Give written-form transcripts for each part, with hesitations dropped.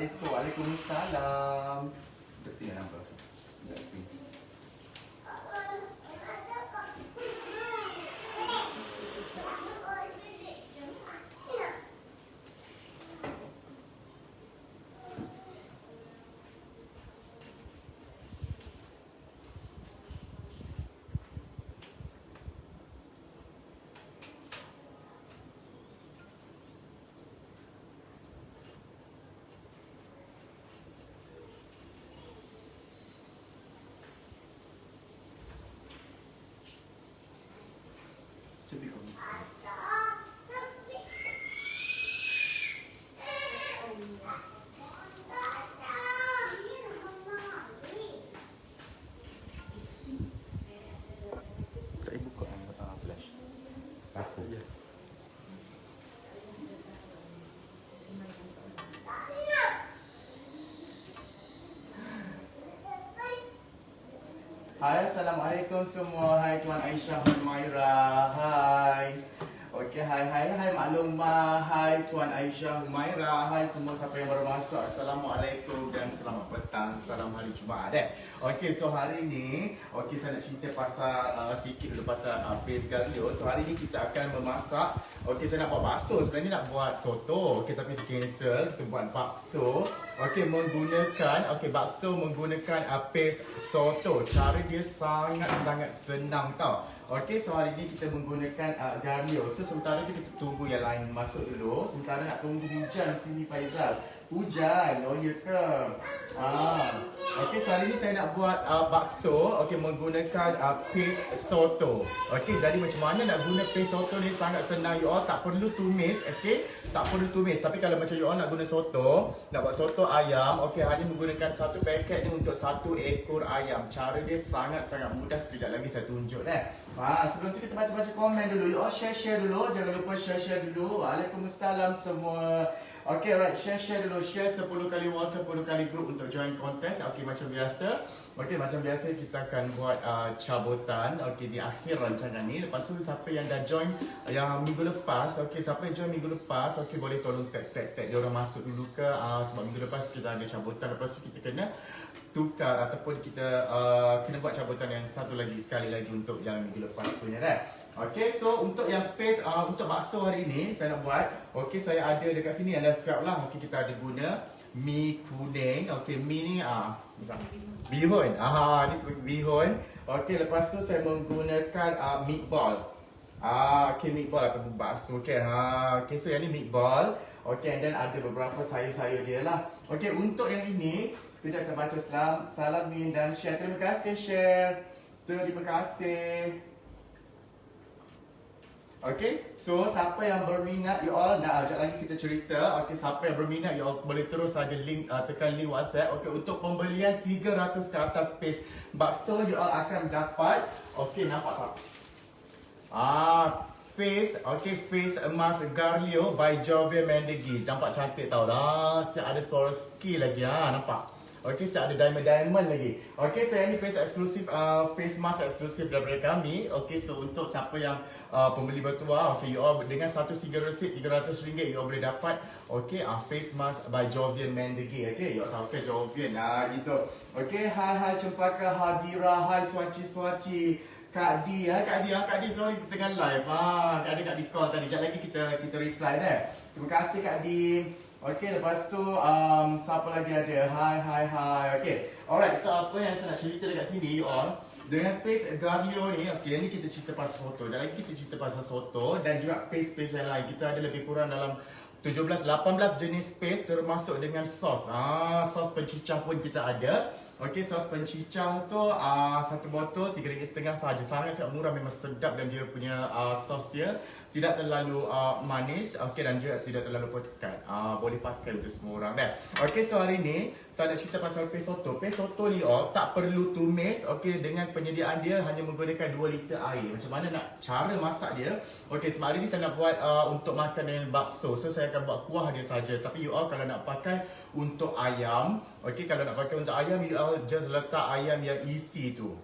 Assalamualaikum. Waalaikumsalam. Betul ya nombor. Betul. Cuba kau. Tak ibu buka flash. Aku je. Hai, Assalamualaikum semua. Hai Tuan Aisyah Humaira. Hai. Okey, hai Maklum Ma. Hai Tuan Aisyah Humaira. Hai semua siapa yang baru masuk. Assalamualaikum dan selamat petang. Salam hari Jumaat Okey, so hari ni saya nak cerita pasal sikit dulu pasal Paste Garlic. So hari ni kita akan memasak. Okey, saya nak buat bakso. Sebenarnya nak buat soto. Okey, tapi cancel. Kita buat bakso. Okey, bakso menggunakan paste soto. Cara dia sangat-sangat senang tau. Okey, so hari ni kita menggunakan garlic. So sementara tu kita tunggu yang lain masuk dulu. Sementara nak tunggu hujan sini Faizal. Hujan, oh ya ke? Okey, so hari ni saya nak buat bakso. Okey, menggunakan paste soto. Okey, jadi macam mana nak guna paste soto ni sangat senang you all. Tak perlu tumis, okey? Tak perlu tumis. Tapi kalau macam you all nak guna soto, nak buat soto ayam, okey, hanya menggunakan satu paket ni untuk satu ekor ayam. Cara dia sangat-sangat mudah. Sekejap lagi saya tunjuk sebelum tu kita baca-baca komen dulu. You all share dulu. Jangan lupa share dulu. Waalaikumsalam semua. Okey, right, share dulu. Share 10 kali wall, 10 kali group untuk join kontes. Okey, macam biasa. Okey, macam biasa kita akan buat cabutan okey di akhir rancangan ni. Lepas tu siapa yang dah join yang minggu lepas, okey, siapa yang join minggu lepas, okey, boleh tolong tag dia orang masuk dulu ke sebab minggu lepas kita ada cabutan. Lepas tu kita kena tukar ataupun kita kena buat cabutan yang sekali lagi untuk yang minggu lepas punya Okey, so untuk yang paste untuk bakso hari ni saya nak buat. Okey, saya ada dekat sini anda siap lah. Okey, kita ada guna mi kuning. Okey, mi ni bihun. Ni sebagai bihun. Okey, lepas tu saya menggunakan meatball. Okey, meatball ataupun bakso. Okey, okey, so yang ni meatball. Okey, and then ada beberapa sayur-sayur dia lah. Okey, untuk yang ini sekejap saya baca salam dan share. Terima kasih share. Terima kasih. Okey, so siapa yang berminat you all nak ajak lagi kita cerita. Okey, siapa yang berminat you all boleh terus saja tekan link WhatsApp. Okey, untuk pembelian 300 ke atas paste bakso you all akan dapat. Okey, nampak tak? Face emas Garlic by Jovian Mendegi. Nampak cantik tau dah. Siap ada Swarovski lagi nampak. Okey, siap ada diamond lagi. Okey, saya ni face eksklusif face mask eksklusif daripada kami. Okey, so untuk siapa yang pembeli bertuah, okey, you all dengan satu single receipt RM300 you all boleh dapat okey face mask by Jovian Mendegi. Okey, you all tahu ke Jovian gitu. Okey, hai Cempaka Hadira, hai Swaci Kak Di, Kak Di sorry kita tengah live. Kak Di call tadi. Sekejap lagi kita reply Terima kasih Kak Di. Okey, lepas tu siapa lagi ada? Hai. Okey. Alright, so apa yang saya nak cerita dekat sini you all, dengan paste Garlic ni, okey, ni kita cerita pasal soto. Sekejap lagi kita cerita pasal soto dan juga paste yang lain. Kita ada lebih kurang dalam 17-18 jenis paste termasuk dengan sos. Sos pencicah pun kita ada. Okey, sos pencicah tu satu botol RM3.50 saja. Sangat murah, memang sedap dan dia punya sos dia tidak terlalu manis, okey, dan juga tidak terlalu pekat. Boleh pakai untuk semua orang Okey, so hari ni saya nak cerita pasal paste soto. Paste soto ni tak perlu tumis, okey, dengan penyediaan dia hanya menggunakan 2 liter air. Macam mana nak cara masak dia? Okey, sebab hari ni saya nak buat untuk makan dengan bakso. So saya akan buat kuah dia saja. Tapi you all kalau nak pakai untuk ayam, okey, kalau nak pakai untuk ayam you all just letak ayam yang isi tu.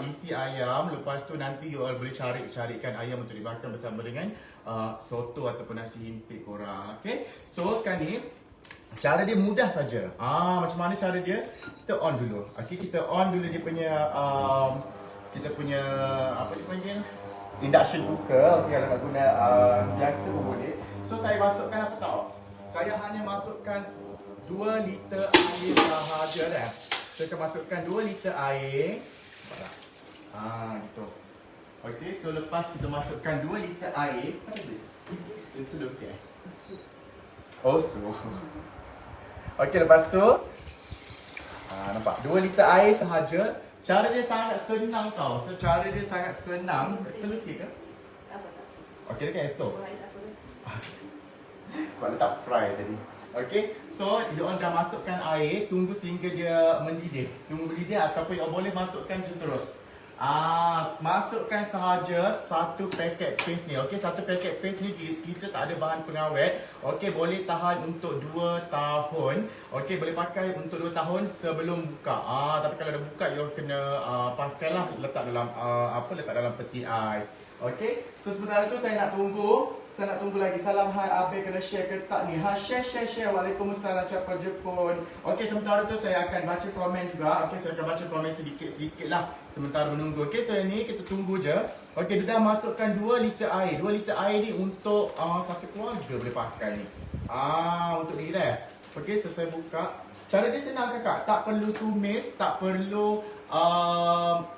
Isi ayam, lepas tu nanti you all boleh carikan ayam untuk dimakan bersama dengan soto ataupun nasi himpit korang. Okey. So sekarang ni Cara dia mudah saja. Macam mana cara dia? Kita on dulu. Okey, kita on dulu dia punya kita punya apa dia panggil? Induction cooker. Okey, kalau nak guna biasa pun boleh. So saya masukkan apa tahu? Saya hanya masukkan 2 liter air sahaja dah. Saya akan masukkan 2 liter air. Nampaklah? Gitu. Okey, so lepas kita masukkan 2 liter air, apa dia? Slow sikit. Oh, slow. Okey, lepas tu nampak 2 liter air sahaja. Cara dia sangat senang tau. So cara dia sangat senang. Slow sikit ke? Okey, dia kan esok. Sebab dia tak fry tadi. Okey, so you all dah masukkan air, tunggu sehingga dia mendidih. Tunggu mendidih ataupun you all boleh masukkan je terus. Masukkan sahaja 1 paket paste ni. Okey, 1 paket paste ni kita tak ada bahan pengawet. Okey, boleh tahan untuk 2 tahun. Okey, boleh pakai untuk 2 tahun sebelum buka. Tapi kalau dah buka you kena pakailah, letak dalam peti ais. Okey, so sementara tu saya nak tunggu lagi. Salam hai, Abe kena share ke tak ni? Share. Waalaikumsalam, cakap Jepun. Okey, sementara tu saya akan baca komen juga. Okey, saya akan baca komen sedikit lah sementara menunggu. Okey, so ni kita tunggu je. Okey, dia dah masukkan 2 liter air. 2 liter air ni untuk satu keluarga boleh pakai ni. Untuk ni dah. Okey, so saya buka. Cara dia senang kakak. Tak perlu tumis, tak perlu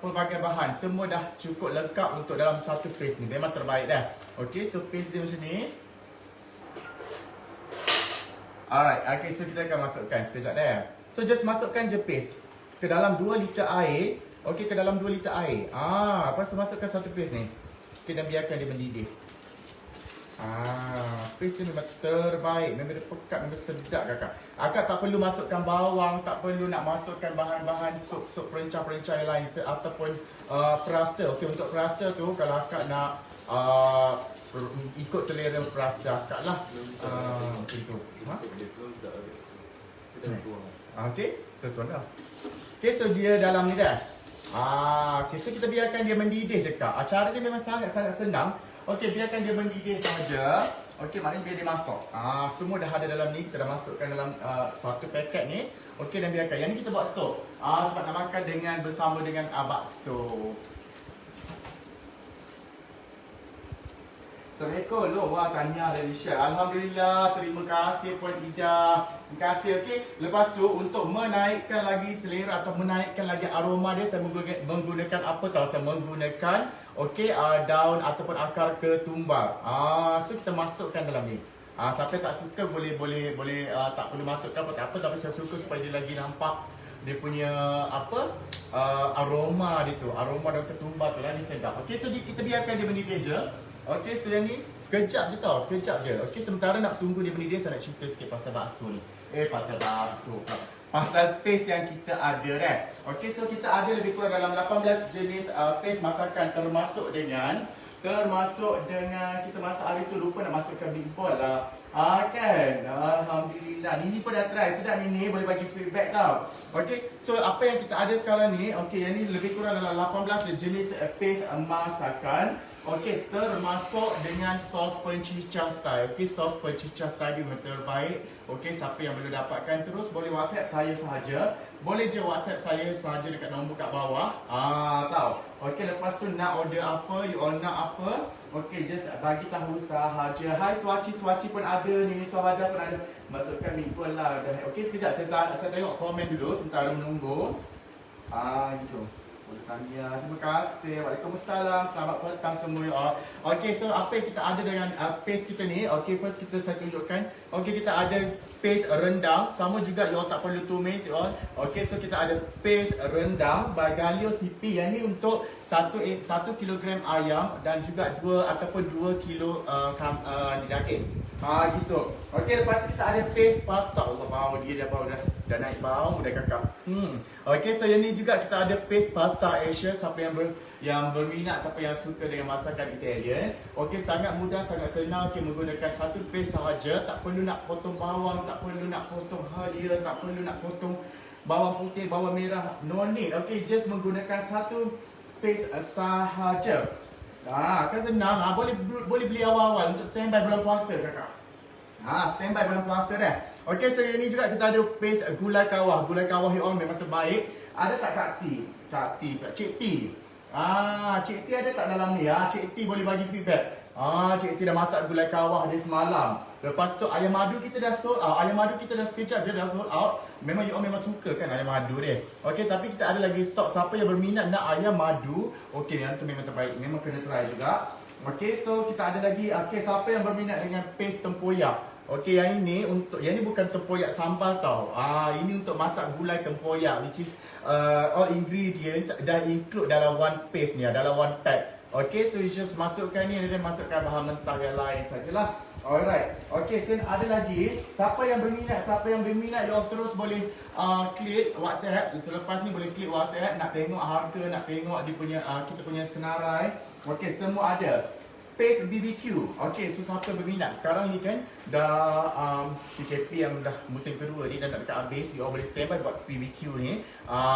pelbagai bahan. Semua dah cukup lengkap untuk dalam satu paste ni. Memang terbaik dah. Okey, so paste dia macam ni. Alright, okey, so kita akan masukkan sekejap dah. So just masukkan je paste ke dalam 2 liter air. Okey, ke dalam 2 liter air. Lepas tu masukkan satu paste ni. Okey, dan biarkan dia mendidih. Paste dia memang terbaik. Memang dia pekat, memang sedap kakak. Akak tak perlu masukkan bawang, tak perlu nak masukkan bahan-bahan sup perencah-perencah yang lain ataupun perasa. Okey, untuk perasa tu kalau akak nak ikut selera perasa akak lah. Macam tu. Okey, tuan dah. Okey, so dia dalam ni dah. Okey, so kita biarkan dia mendidih je kak. Cara dia memang sangat-sangat senang. Okey, biarkan dia mendidih saja. Okey, maknanya biar dia masak. Semua dah ada dalam ni. Kita dah masukkan dalam satu paket ni. Okey, dan biarkan. Yang ni kita buat sup. Sebab nak makan bersama dengan bakso. Assalamualaikum. Wah, tanya dari Syed. Alhamdulillah. Terima kasih Puan Ida. Terima kasih. Okey. Lepas tu untuk menaikkan lagi selera atau menaikkan lagi aroma dia, saya menggunakan apa tahu? Saya menggunakan daun ataupun akar ketumbar. So kita masukkan dalam ni. Siapa tak suka boleh tak perlu masukkan apa tapi saya suka supaya dia lagi nampak dia punya aroma dia tu. Aroma daun ketumbar tu lagi sedap. Okey, so kita biarkan dia mendidih je. Okey, so yang ni sekejap je tau, sekejap je. Okey, sementara nak tunggu dia mendidih, saya nak cerita sikit pasal bakso ni. Pasal paste yang kita ada dah. Okey, so kita ada lebih kurang dalam 18 jenis paste masakan termasuk dengan kita masak hari tu lupa nak masukkan meatball lah. Kan? Alhamdulillah. Nini pun dah try. Sedap Nini, boleh bagi feedback tau. Okey, so apa yang kita ada sekarang ni, okey, yang ni lebih kurang dalam 18 jenis paste masakan. Okey, termasuk dengan sos pencicah Thai. Okey, sos pencicah Thai dia memang terbaik. Okey, siapa yang belum dapatkan terus boleh WhatsApp saya sahaja. Boleh je WhatsApp saya sahaja dekat nombor kat bawah. Tahu. Okey, lepas tu nak order apa, you all nak apa? Okey, just bagi tahu sahaja. Hai Swachi pun ada, Nini Swabada pun ada. Masukkan meatball lah. Okey, sekejap saya tengok komen dulu sementara menunggu. Gitu. Tanya. Terima kasih. Waalaikumsalam. Selamat petang semua. Okey, so apa yang kita ada dengan paste kita ni? Okey, first saya tunjukkan. Okey, kita ada paste rendang. Sama juga you all tak perlu tumis you all. Okey, so kita ada paste rendang by Galio CP. Yang ni untuk 1 kilogram ayam dan juga 2 kilo daging. Gitu. Okey, lepas kita ada paste pasta. Allah bau dia dah naik bau dah kakak. Okey, so yang ni juga kita ada paste pasta Asia. Siapa yang berminat ataupun yang suka dengan masakan Italian. Okey, sangat mudah, sangat senang. Okey, menggunakan satu paste sahaja. Tak perlu nak potong bawang, tak perlu nak potong halia, tak perlu nak potong bawang putih, bawang merah. No need. Okey, just menggunakan satu paste sahaja. Kan senang. Boleh beli awal-awal untuk standby bulan puasa kakak. Standby bulan puasa dah. Okey, so yang ni juga kita ada paste gulai kawah. Gulai kawah ni orang memang terbaik. Ada tak Kak T? Cik T. Cik T ada tak dalam ni? Cik T boleh bagi feedback. Cik T dah masak gulai kawah ni semalam. Lepas tu ayam madu kita dah sold out. Ayam madu kita dah sekejap je dah sold out. Memang you all memang suka kan ayam madu dia. Okey, tapi kita ada lagi stok. Siapa yang berminat nak ayam madu, okey, yang tu memang terbaik. Memang kena try juga. Okey, so kita ada lagi. Okey, siapa yang berminat dengan paste tempoyak? Okey, yang ini bukan tempoyak sambal tau. Ini untuk masak gulai tempoyak, which is all ingredients dah include dalam one paste ni, dalam one pack. Okey, so you just masukkan ni dan masukkan bahan mentah yang lain sajalah. Alright. Okey, then ada lagi. Siapa yang berminat, you all terus boleh klik WhatsApp. Selepas ni boleh klik WhatsApp, nak tengok harga, nak tengok dia punya kita punya senarai. Okey, semua ada. Paste BBQ. Okey, so siapa berminat? Sekarang ni kan dah PKP yang dah musim kedua ni dah nak dekat habis. You all boleh standby buat BBQ ni.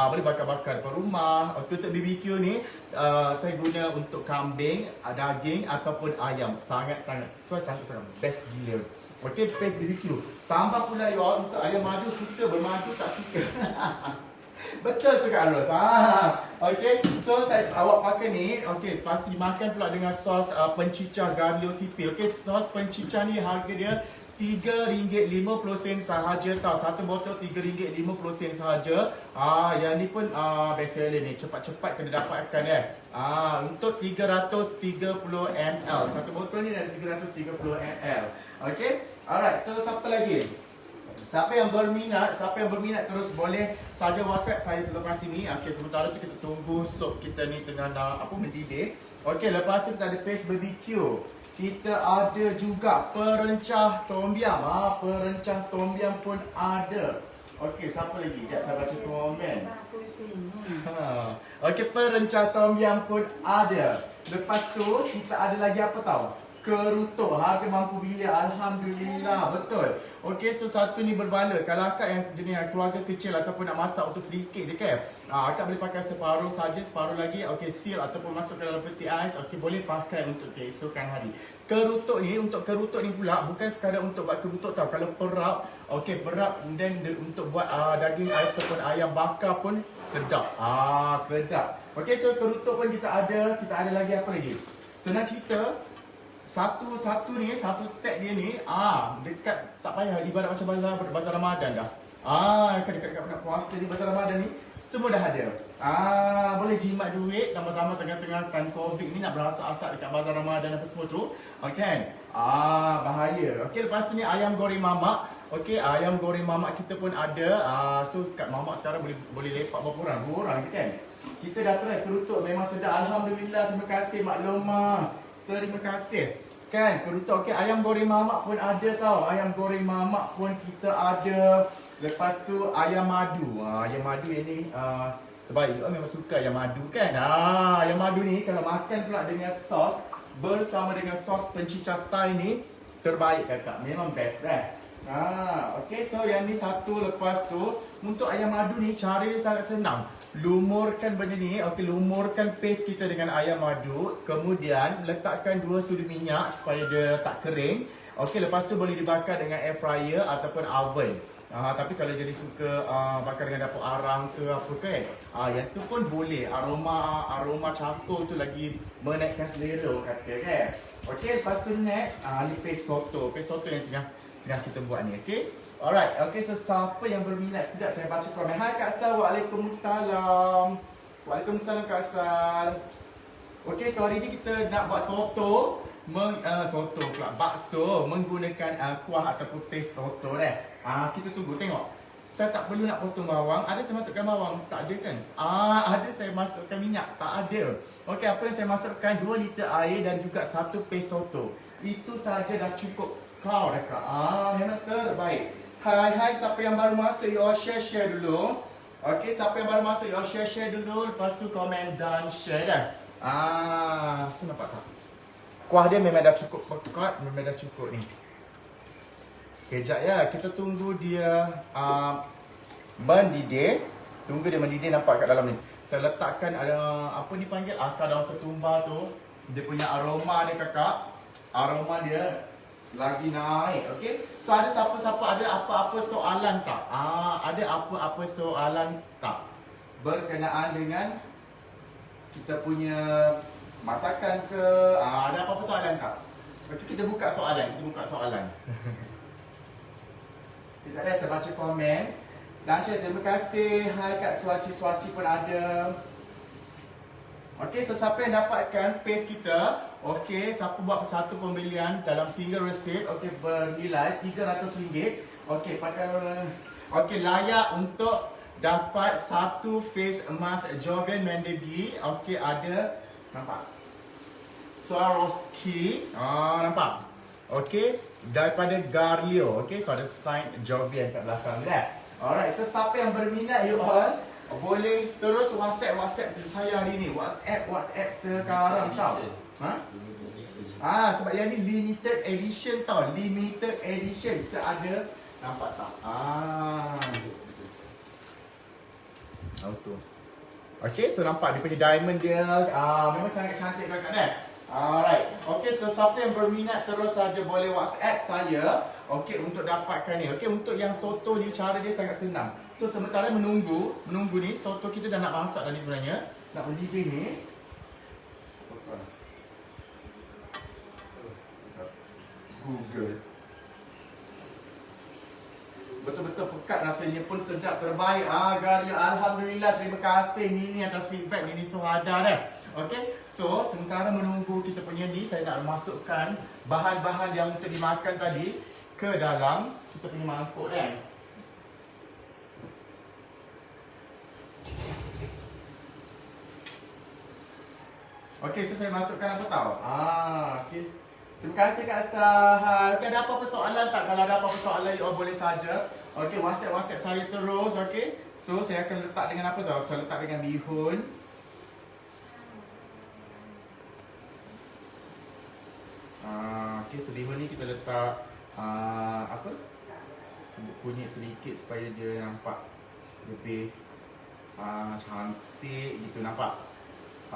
Boleh bakar-bakar depan rumah. Untuk BBQ ni saya guna untuk kambing, daging ataupun ayam. Sangat-sangat sesuai, sangat-sangat best gila. Okey, paste BBQ. Tambah pula you all untuk ayam madu, suka bermadu tak suka. Betul tu Kak Ros. Okey, so awak pakai ni, okey, pasti dimakan pula dengan sos pencicah Garlic sipil. Okey, sos pencicah ni harga dia RM3.50 sahaja tau. Satu botol RM3.50 sahaja. Yang ni pun best seller ni. Cepat-cepat kena dapatkan untuk 330ml. Satu botol ni ada 330ml. Okey. Alright, so siapa lagi? Siapa yang berminat terus boleh saja WhatsApp saya selepas ini. Okey, sementara tu kita tunggu sup kita ni tengah mendidih. Okey, lepas tu kita ada paste BBQ. Kita ada juga perencah tom yum. Perencah tom yum pun ada. Okey, siapa lagi? Sekejap saya baca komen. Okey, perencah tom yum pun ada. Lepas tu kita ada lagi apa tahu? Kerutuk. Harga mampu bila. Alhamdulillah. Betul. Okey, so satu ni berbaloi. Kalau akak yang jenis keluarga kecil ataupun nak masak untuk sedikit je kan, akak boleh pakai separuh saja, separuh lagi. Okey, seal ataupun masukkan dalam peti ais. Okey, boleh pakai untuk keesokan hari. Kerutuk ni, untuk kerutuk ni pula bukan sekadar untuk buat kerutuk tau. Kalau perap, okey, perap dan untuk buat daging ataupun ayam bakar pun sedap. Sedap. Okey, so kerutuk pun kita ada lagi apa lagi? Senang cerita, satu set dia ni dekat, tak payah ibarat macam bazar Ramadan dah. Dekat nak puasa ni, bazar Ramadan ni semua dah ada. Boleh jimat duit tambah-tambah tengah-tengah time Covid ni nak berasak-asak dekat bazar Ramadan apa semua tu. Okey. Bahaya. Okey, lepas tu ni ayam goreng mamak. Okey, ayam goreng mamak kita pun ada. So kat mamak sekarang boleh lepak berapa orang? 2 orang je kan. Kita dah try kerutuk memang sedap. Alhamdulillah, terima kasih maklumah. Terima kasih. Kan, kerutuk. Okey, ayam goreng mamak pun ada tau. Ayam goreng mamak pun kita ada. Lepas tu ayam madu. Ayam madu yang ni terbaik. Memang suka ayam madu kan. Ayam madu ni kalau makan pula dengan sos bersama dengan sos pencicah Thai ni, terbaik kakak. Memang best kan. Okey, so yang ni satu. Lepas tu untuk ayam madu ni cara dia sangat senang. Lumurkan benda ni, okey, lumurkan paste kita dengan ayam madu. Kemudian letakkan 2 sudu minyak supaya dia tak kering. Okey, lepas tu boleh dibakar dengan air fryer ataupun oven. Tapi kalau jadi suka bakar dengan dapur arang ke apa kan, yang tu pun boleh. Aroma charcoal tu lagi menaikkan selera kata kan. Okey, lepas tu next ni paste soto. Paste soto yang tengah kita buat ni, okey. Alright, okay, so siapa yang berminat? Sekejap saya baca komen. Hai Kak Sal, Waalaikumsalam. Waalaikumsalam Kak Sal. Okay, so hari ni kita nak buat soto. Bakso menggunakan kuah ataupun paste soto dah. Kita tunggu, tengok. Saya tak perlu nak potong bawang. Ada saya masukkan bawang? Tak ada kan? Ada saya masukkan minyak? Tak ada. Okay, apa yang saya masukkan? 2 liter air dan juga 1 paste soto. Itu saja dah cukup. Kau dah Kak. Memang terbaik. Hai, siapa yang baru masuk, you all share dulu. Okey, siapa yang baru masuk, you all share dulu. Lepas tu komen dan share dah. So nampak tak? Kuah dia memang dah cukup pekat, memang dah cukup ni. Kejap ya, kita tunggu dia mendidih. Tunggu dia mendidih, nampak kat dalam ni. Saya letakkan apa dipanggil, akar daun ketumbar tu. Dia punya aroma dia kakak. Aroma dia Lagi naik. Okey. So ada siapa-siapa ada apa-apa soalan tak? Ada apa-apa soalan tak? Berkenaan dengan kita punya masakan ke? Ada apa-apa soalan tak? Okey, kita buka soalan. Sekejap saya baca komen. Dan terima kasih. Hai Kak Suaci pun ada. Okey, so siapa yang dapatkan paste kita? Okey, siapa buat satu pembelian dalam single receipt, okey, bernilai RM300. Okey, okey, layak untuk dapat satu face mask Jovian Mendegi. Okey, ada nampak? Swarovski. Nampak? Okey, daripada Garlio. Okey, so ada sign Jovian kat belakang dia. Alright, so siapa yang berminat you all boleh terus WhatsApp saya hari ni. WhatsApp sekarang tau. Sebab yang ni limited edition tau. Limited edition. Seada, nampak tak? Auto. Okay, so nampak dia punya diamond dia. Memang sangat cantik kakak dia. Alright. Okay, so siapa yang berminat terus saja boleh WhatsApp saya. Okay, untuk dapatkan ni. Okay, untuk yang soto ni cara dia sangat senang. So sementara menunggu ni, soto kita dah nak masak dah ni sebenarnya. Nak mendidih ni. Google. Betul-betul pekat, rasanya pun sedap, terbaik. Garlio, alhamdulillah, terima kasih Nini atas feedback Nini Suhada dah. Okey, so sementara menunggu kita punya ni, saya nak masukkan bahan-bahan yang untuk dimakan tadi ke dalam kita punya mangkuk kan. Okey, so saya masukkan apa tahu? Okey. Terima kasih Kak Sahal. Okey, ada apa-apa soalan tak? Kalau ada apa-apa soalan, you all boleh saja. Okey, WhatsApp saya terus, okey. So saya akan letak dengan apa tahu? Saya letak dengan bihun. Okey, so bihun ni kita letak apa? Kunyit sedikit supaya dia nampak lebih cantik gitu, nampak?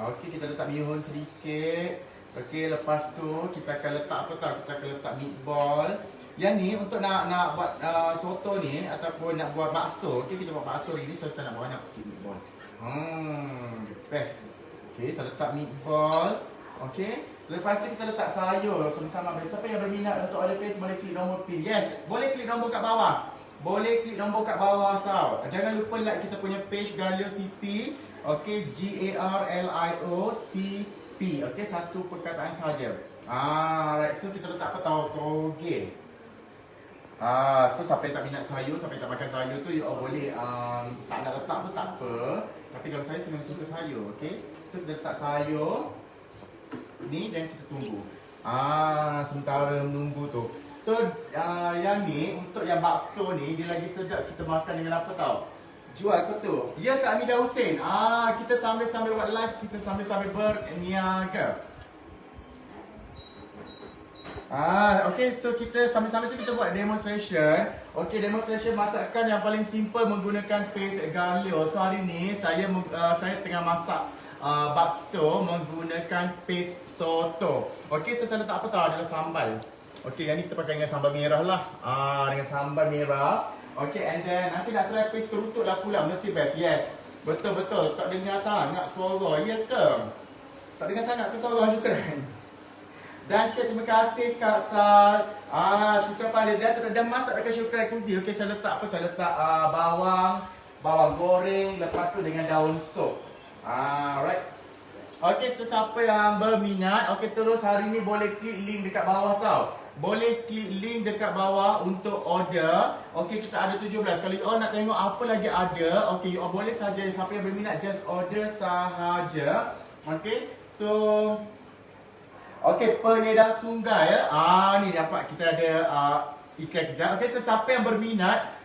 Okey, kita letak bihun sedikit. Okey, lepas tu kita akan letak apa tau? Kita akan letak meatball. Yang ni untuk nak buat soto ni ataupun nak buat bakso. Okey, kita buat bakso ni, so saya nak banyak sikit meatball. Best. Okey, saya letak meatball. Okey. Lepas tu kita letak sayur sama-sama. Siapa yang berminat untuk order paste boleh klik nombor pin. Yes, boleh klik nombor kat bawah. Boleh klik nombor kat bawah tau. Jangan lupa like kita punya page Garlio CP. Okey, Garlio CP. Okey, satu perkataan sahaja. Right. So kita letak apa tahu? Toge. So siapa yang tak minat sayur, siapa yang tak makan sayur tu, you all boleh tak nak letak pun tak apa. Tapi kalau saya memang suka sayur. Okey. So kita letak sayur ni dan kita tunggu. Sementara menunggu tu. So yang ni untuk yang bakso ni dia lagi sedap kita makan dengan apa tahu? Jual ke tu? Ya Kak Amida Hussein. Kita sambil-sambil buat live, kita sambil-sambil berniaga. Okay, so kita sambil-sambil tu kita buat demonstration. Okay, demonstration masakan yang paling simple menggunakan paste Garlio. So hari ni saya tengah masak bakso menggunakan paste soto. Okay, so saya letak apa tahu? Adalah sambal. Okay, yang ni kita pakai dengan sambal merah lah. Dengan sambal merah. Okay, and then nanti nak try paste kerutut lah pula. Mesti best, yes. Betul-betul, tak dengar sangat suara, ya ke? Tak dengar sangat ke suara, syukran. Dan share, terima kasih Kak Sal. Syukran pada dia, dah masak dekat syukran kuzi. Okay, saya letak apa? Saya letak bawang goreng, lepas tu dengan daun sop. Alright. Okay, so siapa yang berminat, okay, terus hari ni boleh klik link dekat bawah tau. Boleh klik link dekat bawah untuk order. Okay, kita ada 17. Kalau you all nak tengok apa lagi ada, okay, you all boleh saja. Siapa yang berminat, just order sahaja. Okay, so okay, pengedar tunggal ya. Ni dapat kita ada iklan kejap. Okay, so siapa yang berminat,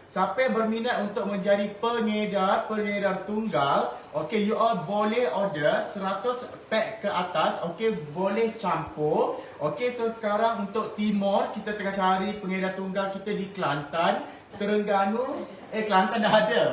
untuk menjadi pengedar tunggal, okay, you all boleh order 100 pack ke atas, okay, boleh campur. Okay, so sekarang untuk Timur, kita tengah cari pengedar tunggal kita di Kelantan, Terengganu, Kelantan dah ada.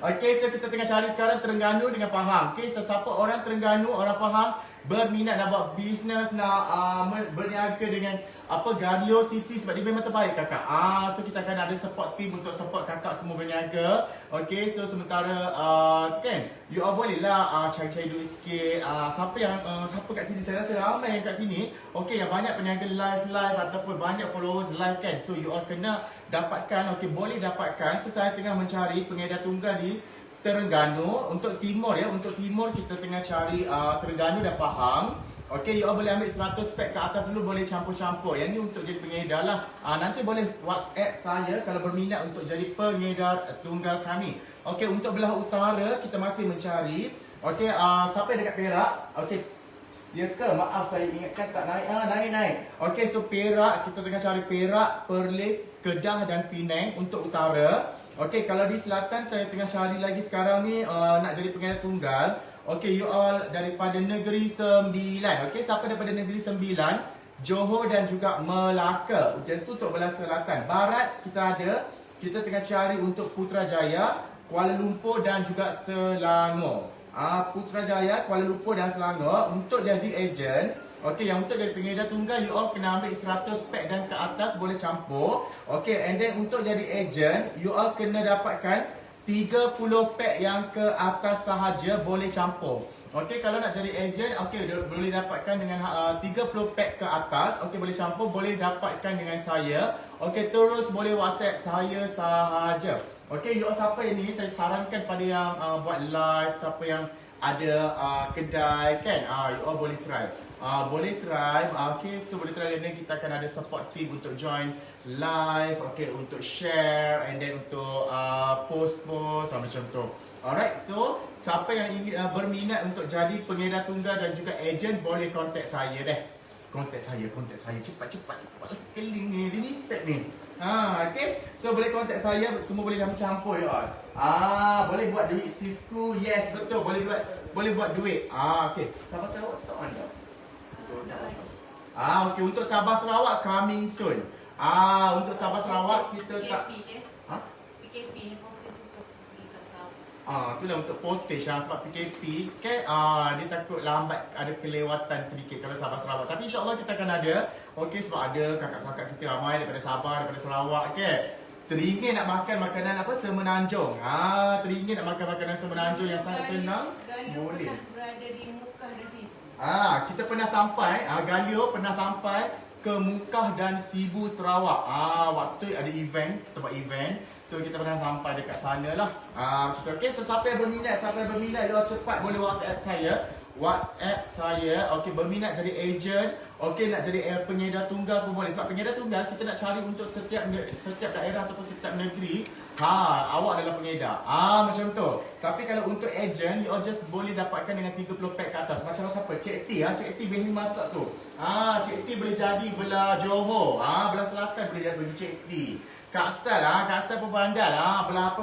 Okay, so kita tengah cari sekarang Terengganu dengan Pahang. Okay, so siapa orang Terengganu, orang Pahang, berminat nak buat bisnes, nak berniaga dengan Ganlio City sebab dia memang terbaik kakak. So kita akan ada support team untuk support kakak semua berniaga. Okay, so sementara kan, you all boleh lah cari-cari duit sikit. Siapa kat sini, saya rasa ramai yang kat sini, okay, yang banyak peniaga live ataupun banyak followers live kan. So you all kena dapatkan, okay, boleh dapatkan. So saya tengah mencari pengedar tunggal di Terengganu. Untuk timur ya, untuk timur kita tengah cari Terengganu dan Pahang. Okey, you all boleh ambil 100 pack ke atas dulu, boleh campur-campur. Yang ni untuk jadi pengedar lah. Nanti boleh WhatsApp saya kalau berminat untuk jadi pengedar tunggal kami. Okey, untuk belah utara kita masih mencari. Okey, siapa yang dekat Perak? Okey. Ya ke? Maaf saya ingatkan tak naik. Naik. Okey, so Perak kita tengah cari Perak, Perlis, Kedah dan Penang untuk utara. Okey, kalau di selatan saya tengah cari lagi sekarang ni nak jadi pengedar tunggal. Okay, you all daripada Negeri Sembilan. Okay, siapa daripada Negeri Sembilan? Johor dan juga Melaka. Okay, itu untuk belah selatan. Barat kita ada. Kita tengah cari untuk Putrajaya, Kuala Lumpur dan juga Selangor. Putrajaya, Kuala Lumpur dan Selangor. Untuk jadi ejen, okay, yang untuk jadi pengedar tunggal, you all kena ambil 100 pack dan ke atas, boleh campur. Okay, and then untuk jadi ejen, you all kena dapatkan 30 pack yang ke atas sahaja, boleh campur. Okey, kalau nak jadi ejen, okey, boleh dapatkan dengan 30 pack ke atas. Okey, boleh campur, boleh dapatkan dengan saya. Okey, terus boleh WhatsApp saya sahaja. Okey, you all siapa ini, saya sarankan pada yang buat live, siapa yang ada kedai kan, you all boleh try. Boleh try. Okay, so boleh try, dan kita akan ada support team untuk join live, okay, untuk share and then untuk post macam tu. Alright, so siapa yang ingin berminat untuk jadi pengedar tunggal dan juga ejen, boleh contact saya deh. Contact saya cepat-cepat. Kepala sekeling ni, limited ni. Okay, so boleh contact saya, semua boleh campur ya. Boleh buat duit Cisco, yes betul, boleh buat duit. Okay, Sabah Sarawak tak ada. Okay, untuk Sabah Sarawak coming soon. Untuk Sabah Sarawak kita tak PKP ni postage susuk kita tahu. Itulah untuk postage sebab PKP kan, dia takut lambat, ada kelewatan sedikit kalau Sabah Sarawak. Tapi insya-Allah kita akan ada. Okey, sebab ada kakak-kakak kita ramai daripada Sabah, daripada Sarawak kan. Teringin nak makan makanan apa semenanjung. Teringin nak makan makanan semenanjung yang sangat senang. Boleh. Berada di Mukah dan situ. Kita pernah sampai, Ganlio pernah sampai ke Mukah dan Sibu Sarawak. Waktu ada event, kita buat event. So kita pernah sampai dekat sana lah. Macam tu. Okay, so siapa yang berminat, you cepat boleh WhatsApp saya. Okay, berminat jadi ejen. Okay, nak jadi pengedar tunggal pun boleh. Sebab pengedar tunggal kita nak cari untuk setiap daerah ataupun setiap negeri. Awak adalah pengedar. Macam tu. Tapi kalau untuk ejen, you all just boleh dapatkan dengan 30 pack ke atas. Macam siapa? Cik T. Cik T Behi masak tu. Cik T boleh jadi belah Johor. Belah selatan boleh jadi bagi Cik T. Kak Asal pun bandar. Belah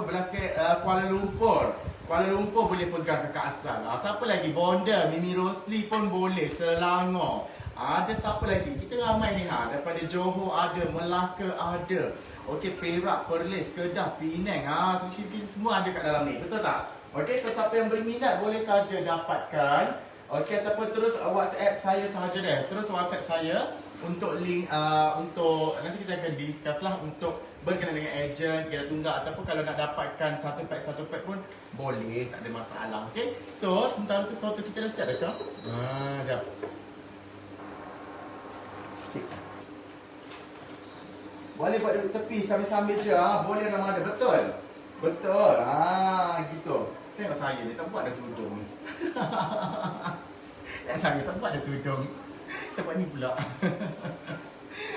Kuala Lumpur. Kuala Lumpur boleh pegang Kak Asal. Siapa lagi? Bonda, Mimi Rosli pun boleh. Selangor. Ada siapa lagi? Kita ramai ni daripada Johor ada, Melaka ada. Okey, Perak, Perlis, Kedah, Penang. Kita semua ada kat dalam ni. Betul tak? Okey, sesiapa yang berminat boleh saja dapatkan. Okey, ataupun terus WhatsApp saya sahaja deh. Terus WhatsApp saya untuk link untuk nanti kita akan discuss lah untuk berkenaan dengan ejen, pengedar tunggal, ataupun kalau nak dapatkan satu pack pun boleh, tak ada masalah. Okey. So, sementara tu soto kita dah siap dah ke? Jap. Cik. Boleh buat duduk tepi sambil-sambil je. Boleh Ramadan, betul? Betul. Gitu. Tengok saya ni tak buat dah tudung. Saya tak buat dah tudung. Sebab ni pula.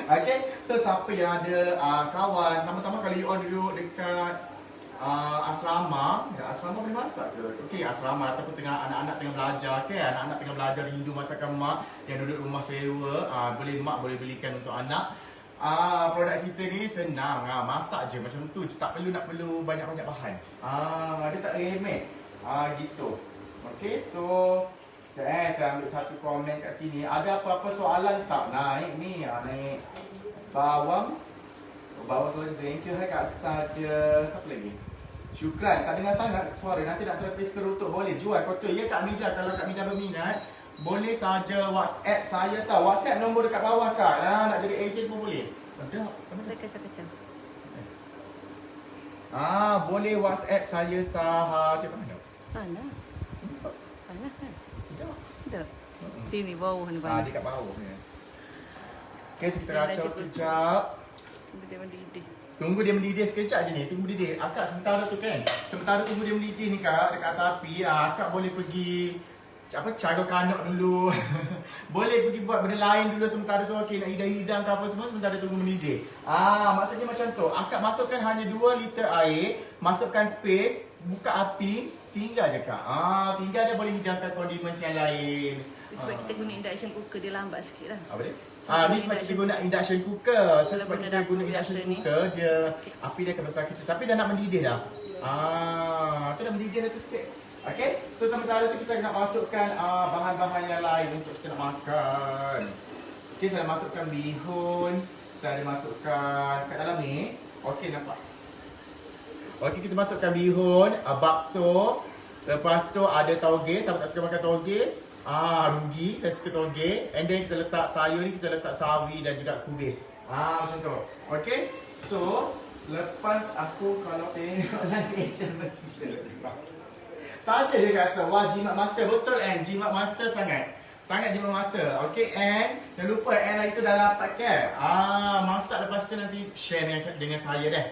Okay, so siapa yang ada kawan, pertama-tama kalau you all duduk dekat asrama, asrama boleh masak ke? Okay, asrama ataupun anak-anak tengah belajar, okay, anak-anak tengah belajar rindu masakan mak yang duduk rumah sewa, mak boleh belikan untuk anak. Produk kita ni senang, masak je macam tu, tak perlu banyak-banyak bahan. Dia tak remeh. Gitu. Okay, so saya ambil satu komen kat sini. Ada apa-apa soalan tak? Naik ni, naik bawang. Bawang tu, thank you. Hai Kak Sada. Siapa lagi? Syukran. Tak dengar sangat suara. Nanti nak terlepis kerutuk. Boleh jual kotor. Ya Kak Mida. Kalau Kak Mida berminat, boleh saja WhatsApp saya tau. WhatsApp nombor dekat bawah Kak. Nak jadi ejen pun boleh. Ada. Kacau-kacau. Boleh WhatsApp saya sahaja. Mana? Mana? Mana kan? Tidak. Tidak. Sini bawah ni mana? Dekat bawah ni. Okay, so kita Dah kacau cukup. sekejap. Dia mendidih. Tunggu dia mendidih sekejap je ni. Tunggu mendidih. Akak sementara tu kan. Sementara tunggu dia mendidih ni Kak. Dekat atas api. Akak boleh pergi cara kanak dulu. Boleh pergi buat benda lain dulu sementara tu. Okey, nak hidang-hidang ke apa semua sementara tunggu mendidih. Maksudnya macam tu. Akak masukkan hanya 2 liter air. Masukkan paste. Buka api. Tinggal je Kak. Tinggal dia boleh hidangkan condiments yang lain. Sebab kita guna induction cooker dia lambat sikit lah. Apa dia? Sebab Ni sebab kita guna induction cooker. So, Kalau sebab guna kita dapur guna induction biasa ni. cooker, dia api dia akan besar kecil. Tapi dah nak mendidih dah. Tu dah mendidih dah tu sikit. Okay? So sementara tu kita nak masukkan bahan-bahan yang lain untuk kita nak makan. Okay, saya dah masukkan bihun. Saya ada masukkan kat dalam ni. Okay, nampak? Okay, kita masukkan bihun, bakso. Lepas tu ada tauge. Siapa tak suka makan tauge? Rugi, saya suka toge. And then kita letak sayur ni, kita letak sawi dan juga kubis. Macam tu. Okay. So, lepas aku kalau tengok lagi mesti saja dia rasa, wah jimat masa. Betul kan? Jimat masa sangat. Sangat jimat masa. Okay, and jangan lupa and lagi tu dah dapat kan? Masak lepas tu nanti share dengan saya dah.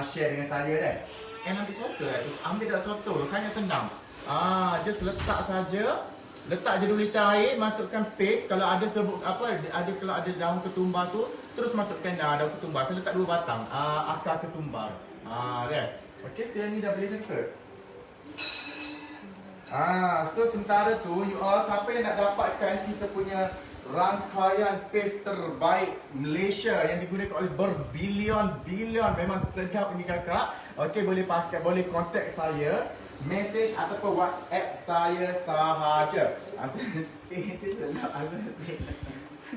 Share dengan saya dah. And ambil soto lah. Ambil dah soto. Sangat senang. Just letak saja. Letak je 2 liter air, masukkan paste. Kalau ada kalau ada daun ketumbar tu, terus masukkan daun ketumbar. Saya letak 2 batang akar ketumbar. Dah. Okey, saya ni dah boleh dekat. So sementara tu, you all siapa yang nak dapatkan kita punya rangkaian paste terbaik Malaysia yang digunakan oleh berbilion-bilion, memang sedap ni Kakak. Okey, boleh pakai, boleh contact saya. Message ataupun WhatsApp saya sahaja.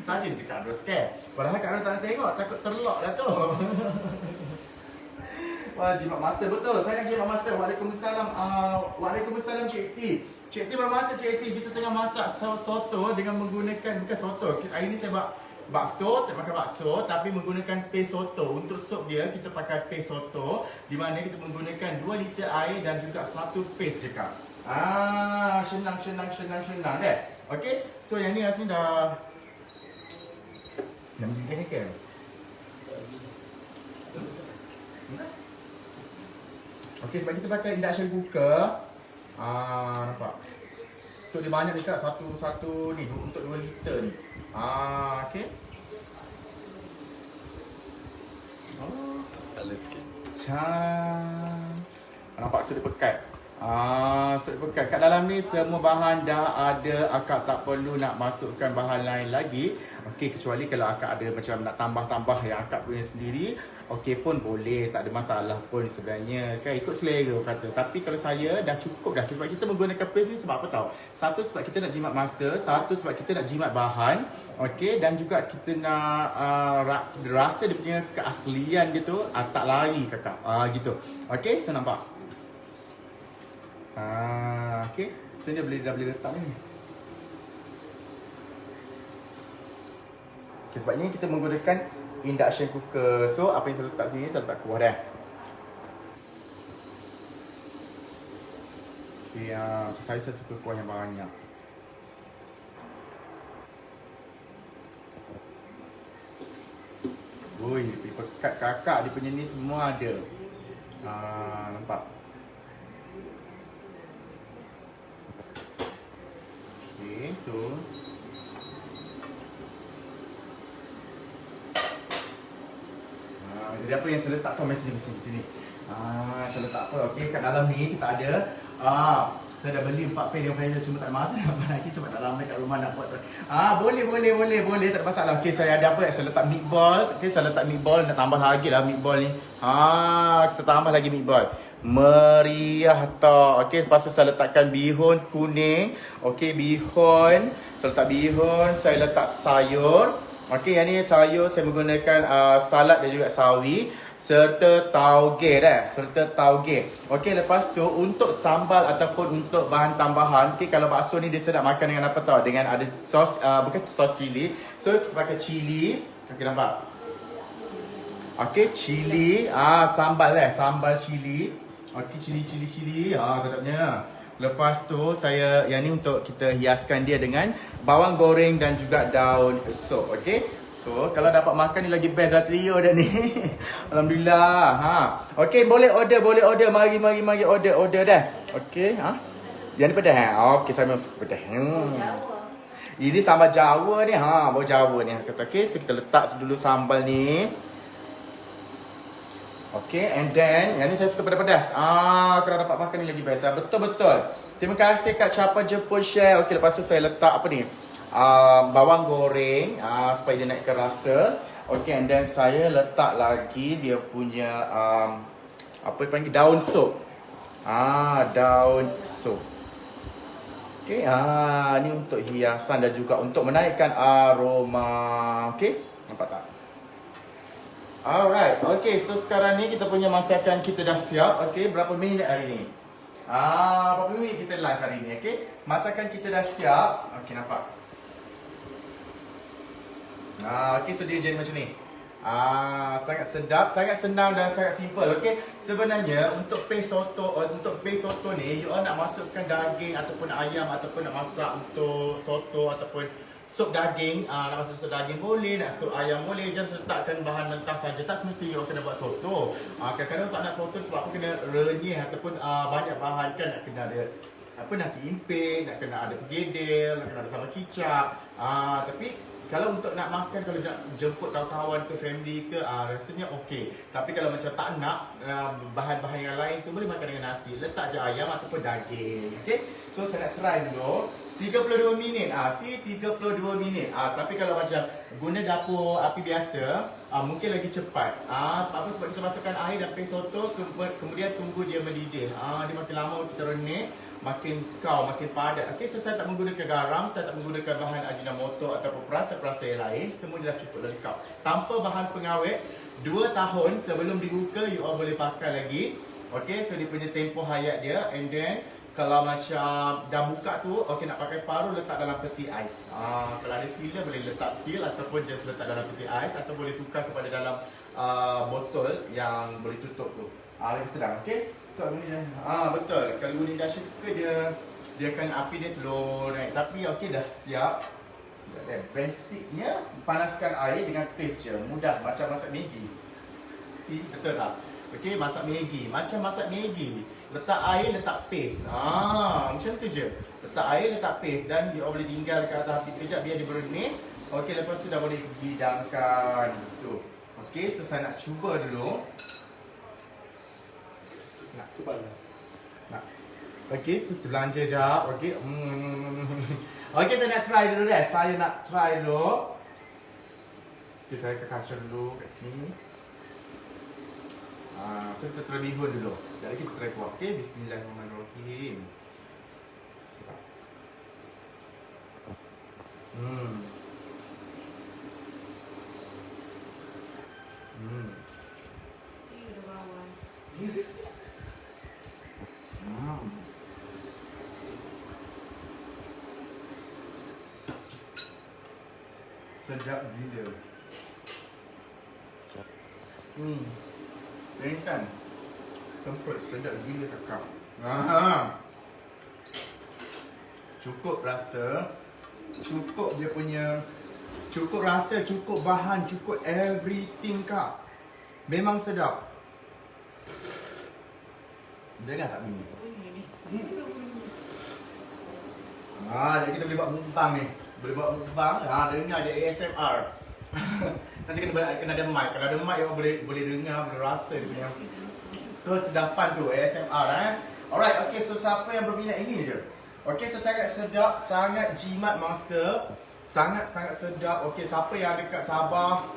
Saja je Kak Ros kan. Padahal Kak Ros tak nak tengok, takut terlock lah tu. Wah, jimat masa betul. Saya nak jimat masa. Waalaikumsalam. Waalaikumsalam Cik T. Cik T bermasa Cik T. Kita tengah masak soto dengan menggunakan, bukan soto. Hari ni saya buat bakso, saya makan bakso tapi menggunakan paste soto. Untuk sup dia kita pakai paste soto di mana kita menggunakan 2 liter air dan juga 1 paste je Kak. Senang dah. Okey. So yang ni rasanya dah mendidih ni kan? Okey, sebab kita pakai induction cooker. Nampak? So dia banyak ni Kak, satu ni untuk 2 liter ni. Okey. Colour sikit. Nampak sudah pekat. Sudah pekat. Kat dalam ni semua bahan dah ada. Akak tak perlu nak masukkan bahan lain lagi. Okey, kecuali kalau akak ada macam nak tambah-tambah yang akak punya sendiri. Okey pun boleh, tak ada masalah pun sebenarnya kan, ikut selera kata. Tapi kalau saya dah cukup dah. Sebab kita menggunakan paste ni sebab apa tahu? Satu sebab kita nak jimat masa, satu sebab kita nak jimat bahan. Okey, dan juga kita nak rasa dia punya keaslian dia tu tak lari Kakak. Gitu. Okey, so nampak. Okey. So dia dah boleh letak ni. Okay, sebabnya kita menggunakan induction cooker. So apa yang saya letak sini, saya letak kuah dah. Okay, saya suka kuah yang banyak. Ui, dia punya pekat Kakak, dia punya ni semua ada. Nampak? Okay, so jadi apa yang saya letak tu sini. Saya letak apa? Okey, kat dalam ni kita ada saya dah beli 4 pail yang saya cuma tak ada masa nak buat lagi sebab tak lama kat rumah nak buat. Boleh tak ada masalah. Okey, saya ada apa? Saya letak meatballs. Okey, saya letak meatball, nak tambah lagi lah meatball ni. Kita tambah lagi meatball. Meriah tak. Okey, lepas tu saya letakkan bihun kuning. Okey, bihun. Saya letak bihun, saya letak sayur. Okey, yang ni sayur saya menggunakan salad dan juga sawi. serta tauge dah, serta tauge. Okey, lepas tu untuk sambal ataupun untuk bahan tambahan, okey, kalau bakso ni dia sedap makan dengan apa tau? Dengan ada sos bukan sos cili. So kita pakai cili. Okey, nampak? Okey, cili, sambal sambal cili. Okey, cili. Sedapnya. Lepas tu yang ni untuk kita hiaskan dia dengan bawang goreng dan juga daun sop. Okey. So, kalau dapat makan ni lagi best dah trio dah ni. Alhamdulillah. Okey, boleh order. Mari order dah. Okey, Yang ni pedas Okey, saya memang suka pedas. Jawa. Ini sambal Jawa ni. Bawa Jawa ni. Okey, so kita letak dulu sambal ni. Okey, and then yang ni saya suka pedas-pedas. Kalau dapat makan ni lagi best. Betul. Terima kasih Kak Chapa jemput share. Okey, lepas tu saya letak apa ni? Bawang goreng supaya dia naikkan rasa. Okay, and then saya letak lagi dia punya apa panggil daun sop. Daun sop. Okay, ni untuk hiasan dan juga untuk menaikkan aroma. Okay, nampak tak? Alright, okay, so sekarang ni kita punya masakan kita dah siap. Okay, berapa minit hari ni? Berapa minit kita live hari ni? Okay, masakan kita dah siap. Okay, nampak? Okey, so dia jadi macam ni. Sangat sedap, sangat senang dan sangat simple. Okey, sebenarnya untuk paste soto ni, you all nak masukkan daging ataupun ayam ataupun nak masak untuk soto ataupun sup daging, nak masak sup daging boleh, nak sup ayam boleh, just letakkan bahan mentah saja. Tak semestinya you all kena buat soto. Kadang-kadang tak nak soto sebab apa kena renyih ataupun banyak bahan kan, nak kena ada nasi impit, nak kena ada pergedel, nak kena ada sambal kicap. Tapi kalau untuk nak makan, kalau nak jemput kawan-kawan ke family ke, rasanya okey. Tapi kalau macam tak nak bahan-bahan yang lain tu, boleh makan dengan nasi. Letak je ayam ataupun daging. Okey. So saya nak try dulu. 32 minit. 32 minit. Tapi kalau macam guna dapur api biasa, mungkin lagi cepat. Sebab apa? Sebab kita masukkan air dan paste soto, kemudian tunggu dia mendidih. Dia makin lama kita renik, makin padat. Okey, so saya tak menggunakan garam, saya tak menggunakan bahan ajinomoto ataupun perasa-perasa yang lain. Semua dah cukup lengkap. Tanpa bahan pengawet, 2 tahun sebelum dibuka, you all boleh pakai lagi. Okey, so dia punya tempoh hayat dia. And then kalau macam dah buka tu, okey, nak pakai separuh, letak dalam peti ais. Kalau ada sealer, boleh letak seal ataupun just letak dalam peti ais, atau boleh tukar kepada dalam botol yang boleh tutup tu. Lagi sedap, okey? So bunyi dah, betul. Kalau bunyi dah suka dia akan api dia slow naik. Tapi okey, dah siap. Basicnya panaskan air dengan paste je. Mudah macam masak Maggi. See, betul tak? Okey, masak Maggi. Macam masak Maggi. Letak air, letak paste. Macam tu je. Letak air, letak paste. Dan dia boleh tinggal dekat atas api kejap biar dia berenik. Okey, lepas tu dah boleh dihidangkan. Tu. Okey, so saya nak cuba dulu. Nak cuba dulu. Nak. Okey, so kita belanja jap. Okey. Okey, saya nak try dulu deh. Saya nak try dulu. Okey, saya ke kaca dulu kat sini. So kita try bihun dulu. Sekejap lagi kita try kuah. Okey, bismillahirrahmanirrahim. Sedap gila. Insan. Tempat sedap gila kakak. Cukup rasa. Cukup dia punya. Cukup rasa, cukup bahan, cukup everything kak. Memang sedap. Dengar tak bunyi? Jadi kita boleh buat mukbang ni. Boleh buat mukbang, dengar je ASMR. Nanti kena ada mic. Kalau ada mic, boleh dengar, boleh rasa dia punya kesedapan tu, ASMR. Alright, okay, so siapa yang berminat ini je? Okay, so sangat sedap, sangat jimat masa. Sangat-sangat sedap. Okay, siapa yang dekat Sabah,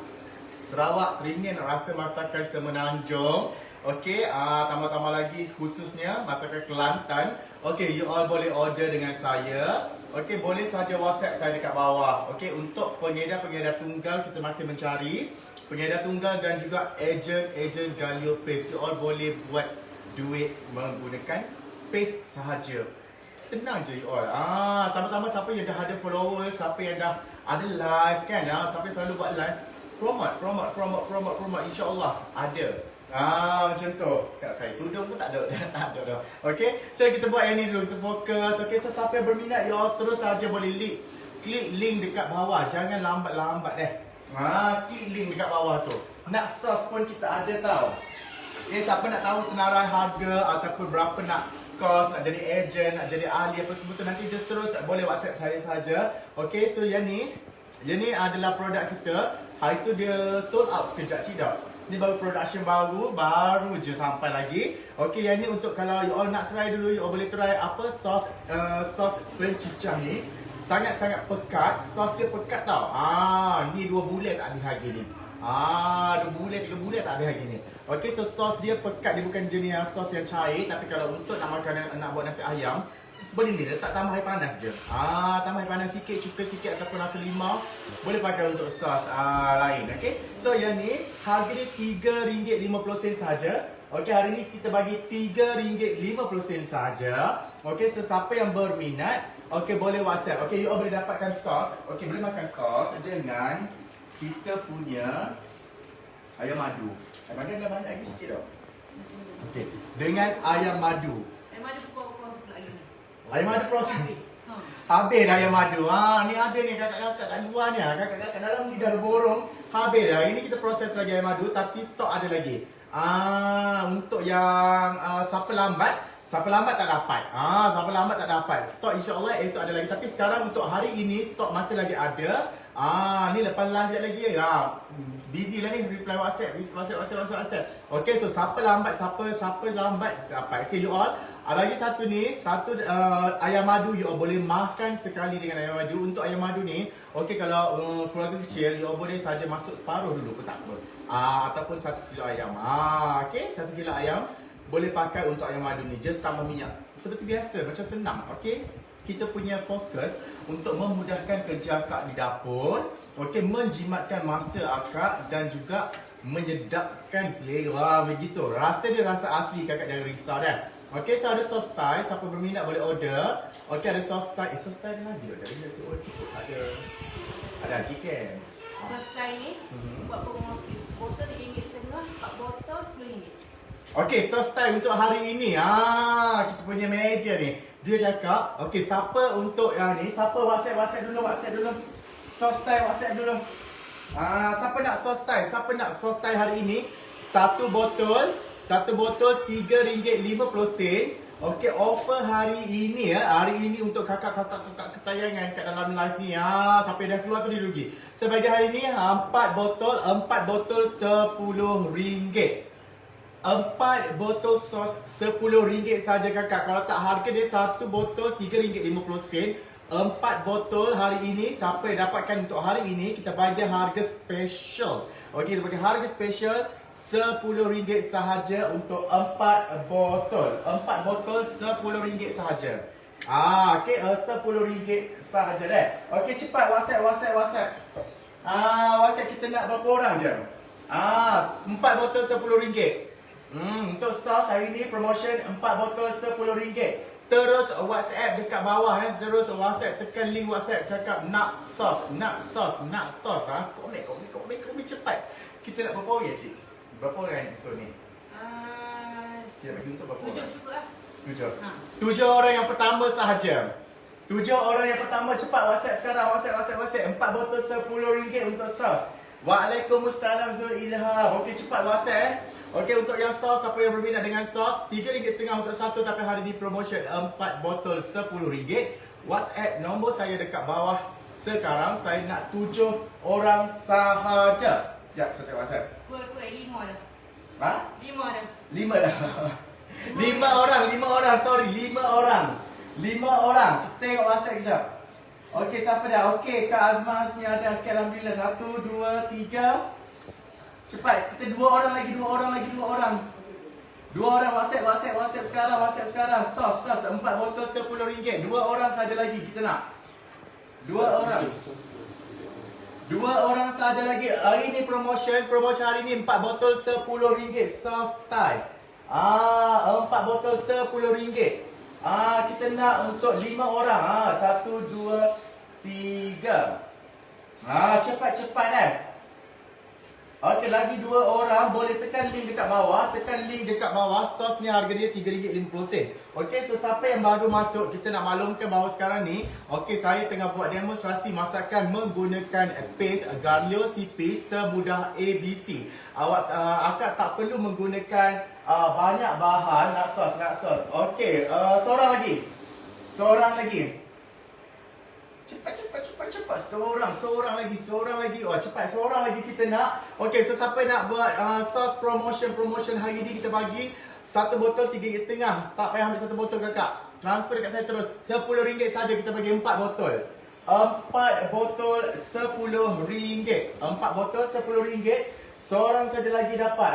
Sarawak, teringin rasa masakan Semenanjung. Okay, tambah-tambah lagi khususnya masakan Kelantan. Okay, you all boleh order dengan saya. okey, boleh saja WhatsApp saya dekat bawah. Okey, untuk pengedar-pengedar tunggal kita masih mencari pengedar tunggal dan juga ejen Galio Paste. You all boleh buat duit menggunakan paste sahaja. Senang je you all. Tambah-tambah siapa yang dah ada followers, siapa yang dah ada live kan, siapa yang selalu buat live, promote, insya-Allah ada. Macam tu. Kat saya tudung pun tak ada. Tak ada dah. Okey, so kita buat yang ni dulu, kita fokus. Okey, so siapa yang berminat you all terus saja boleh klik link dekat bawah. Jangan lambat-lambat deh. Klik link dekat bawah tu. Nak sos pun kita ada tau. Siapa nak tahu senarai harga ataupun berapa nak kos, nak jadi ejen, nak jadi ahli apa semua tu, nanti just terus boleh WhatsApp saya saja. Okey, so yang ni adalah produk kita. Hari tu dia sold out sekejap tidak. Ni baru production baru je sampai lagi. Okey, yang ni untuk kalau you all nak try dulu, you all boleh try apa sos plain cicah ni. Sangat-sangat pekat. Sos dia pekat tau. Ni 2 bulan tak habis harga ni. 2 bulan, 3 bulan tak habis harga ni. Okey, so sos dia pekat, dia bukan jenis sos yang cair, tapi kalau untuk nak makan, nak buat nasi ayam, boleh ni letak tambah air panas je. Tambah air panas sikit, cuka sikit ataupun rasa limau, boleh pakai untuk sos lain. Okey. So yang ni harga dia RM3.50 saja. Okey, hari ni kita bagi RM3.50 saja. Okey, so siapa yang berminat, okey boleh WhatsApp. Okey, you all boleh dapatkan sos. Okey, boleh makan sos dengan kita punya ayam madu. Ayam madu dah banyak lagi sikit tau. Okey, dengan ayam madu. Ayam madu proses pula lagi ni. Ayam madu proses. Habis dah ayam madu. Ni ada ni kakak-kakak kat luar ni. Kakak-kakak dalam ni dah borong. Habis dah. Ini kita proses lagi ayam madu tapi stok ada lagi. Untuk yang siapa lambat tak dapat. Siapa lambat tak dapat. Stok insya-Allah esok ada lagi. Tapi sekarang untuk hari ini stok masih lagi ada. Ni lepas live sekejap lagi. Busy lah ni reply WhatsApp. Okey, so siapa lambat dapat. Okay, you all. Bagi satu ayam madu, you all boleh makan sekali dengan ayam madu. Untuk ayam madu ni, okey kalau keluarga kecil, you all boleh saja masuk separuh dulu pun tak apa. Ataupun 1 kilo ayam. Okey, 1 kilo ayam boleh pakai untuk ayam madu ni. Just tambah minyak. Seperti biasa, macam senang. Okey. Kita punya fokus untuk memudahkan kerja akak di dapur. Okey, menjimatkan masa akak dan juga menyedapkan selera. Begitu. Rasa dia rasa asli, kakak jangan risau dah. Okey, so ada sos Thai. Siapa berminat boleh order. Okey, ada sos Thai. Sos Thai ada lagi tak? Ada lagi kan? Sos Thai ni buat promosi. Botol RM3.50, 4 botol RM10. Okey, sos Thai untuk hari ini. Kita punya manager ni. Dia cakap, okey, siapa untuk yang ni? Siapa WhatsApp dulu. Sos Thai WhatsApp dulu. Siapa nak sos Thai? Siapa nak sos Thai hari ini? Satu botol RM3.50. Okey, offer hari ini Hari ini untuk kakak-kakak kesayangan kat dalam live ni. Sampai dah keluar tu dia rugi. Sebagai hari ni 4 botol RM10. 4 botol sos RM10 saja kakak. Kalau tak harga dia satu botol RM3.50. 4 botol hari ini. Siapa yang dapatkan untuk hari ini, kita bagi harga special. Okey, kita bagi harga special RM10 sahaja untuk 4 botol. 4 botol RM10 sahaja. Okey, RM10 sahaja deh. Okey, cepat WhatsApp. WhatsApp kita nak berapa orang je? 4 botol RM10. Untuk sos hari ni promotion 4 botol RM10. Terus WhatsApp dekat bawah terus WhatsApp, tekan link WhatsApp cakap nak sos. Komen cepat. Kita nak berapa orang cik? Berapa orang untuk ni? Kita bagi untuk berapa 7 orang? cukup lah. 7 orang yang pertama sahaja. 7 orang yang pertama cepat WhatsApp sekarang. WhatsApp 4 botol RM10 untuk sos. Waalaikumsalam Zul Ilham. Okey, cepat WhatsApp. Okey, untuk yang sos, siapa yang berminat dengan sos, RM3.50 untuk satu, tapi hari ni promotion 4 botol RM10. WhatsApp nombor saya dekat bawah sekarang. Saya nak 7 orang sahaja. Sekejap, saya cek WhatsApp. Kuih 5 dah. 5 dah. 5 dah. 5 orang, sorry, 5 orang. Kita tengok WhatsApp kejap. Okey, siapa dah? Okey, Kak Azman ni ada. Okay, alhamdulillah. 1, 2, 3. Cepat, kita 2 orang lagi. 2 orang WhatsApp sekarang. Sos 4 botol RM10. 2 orang saja lagi kita nak. Dua orang. Dua orang saja lagi. Hari ni promotion hari ni 4 botol RM10 sauce Thai. 4 botol RM10. Kita nak untuk 5 orang. 1 2 3. Cepat-cepat kan. Okey, lagi 2 orang boleh tekan link dekat bawah. Sos ni harga dia RM3.50. Okey, so siapa yang baru masuk, kita nak maklumkan bahawa sekarang ni, okey, saya tengah buat demonstrasi masakan menggunakan paste Garlic CP semudah ABC. Akak tak perlu menggunakan banyak bahan nak sos. Okey, seorang lagi. Cepat. Seorang lagi. Cepat, seorang lagi kita nak. Okey, so siapa nak buat sos promotion hari ni, kita bagi 1 botol RM3.50. Tak payah ambil 1 botol kakak. Transfer dekat saya terus. RM10 saja, kita bagi 4 botol. 4 botol RM10. 4 botol RM10. Seorang saja lagi dapat.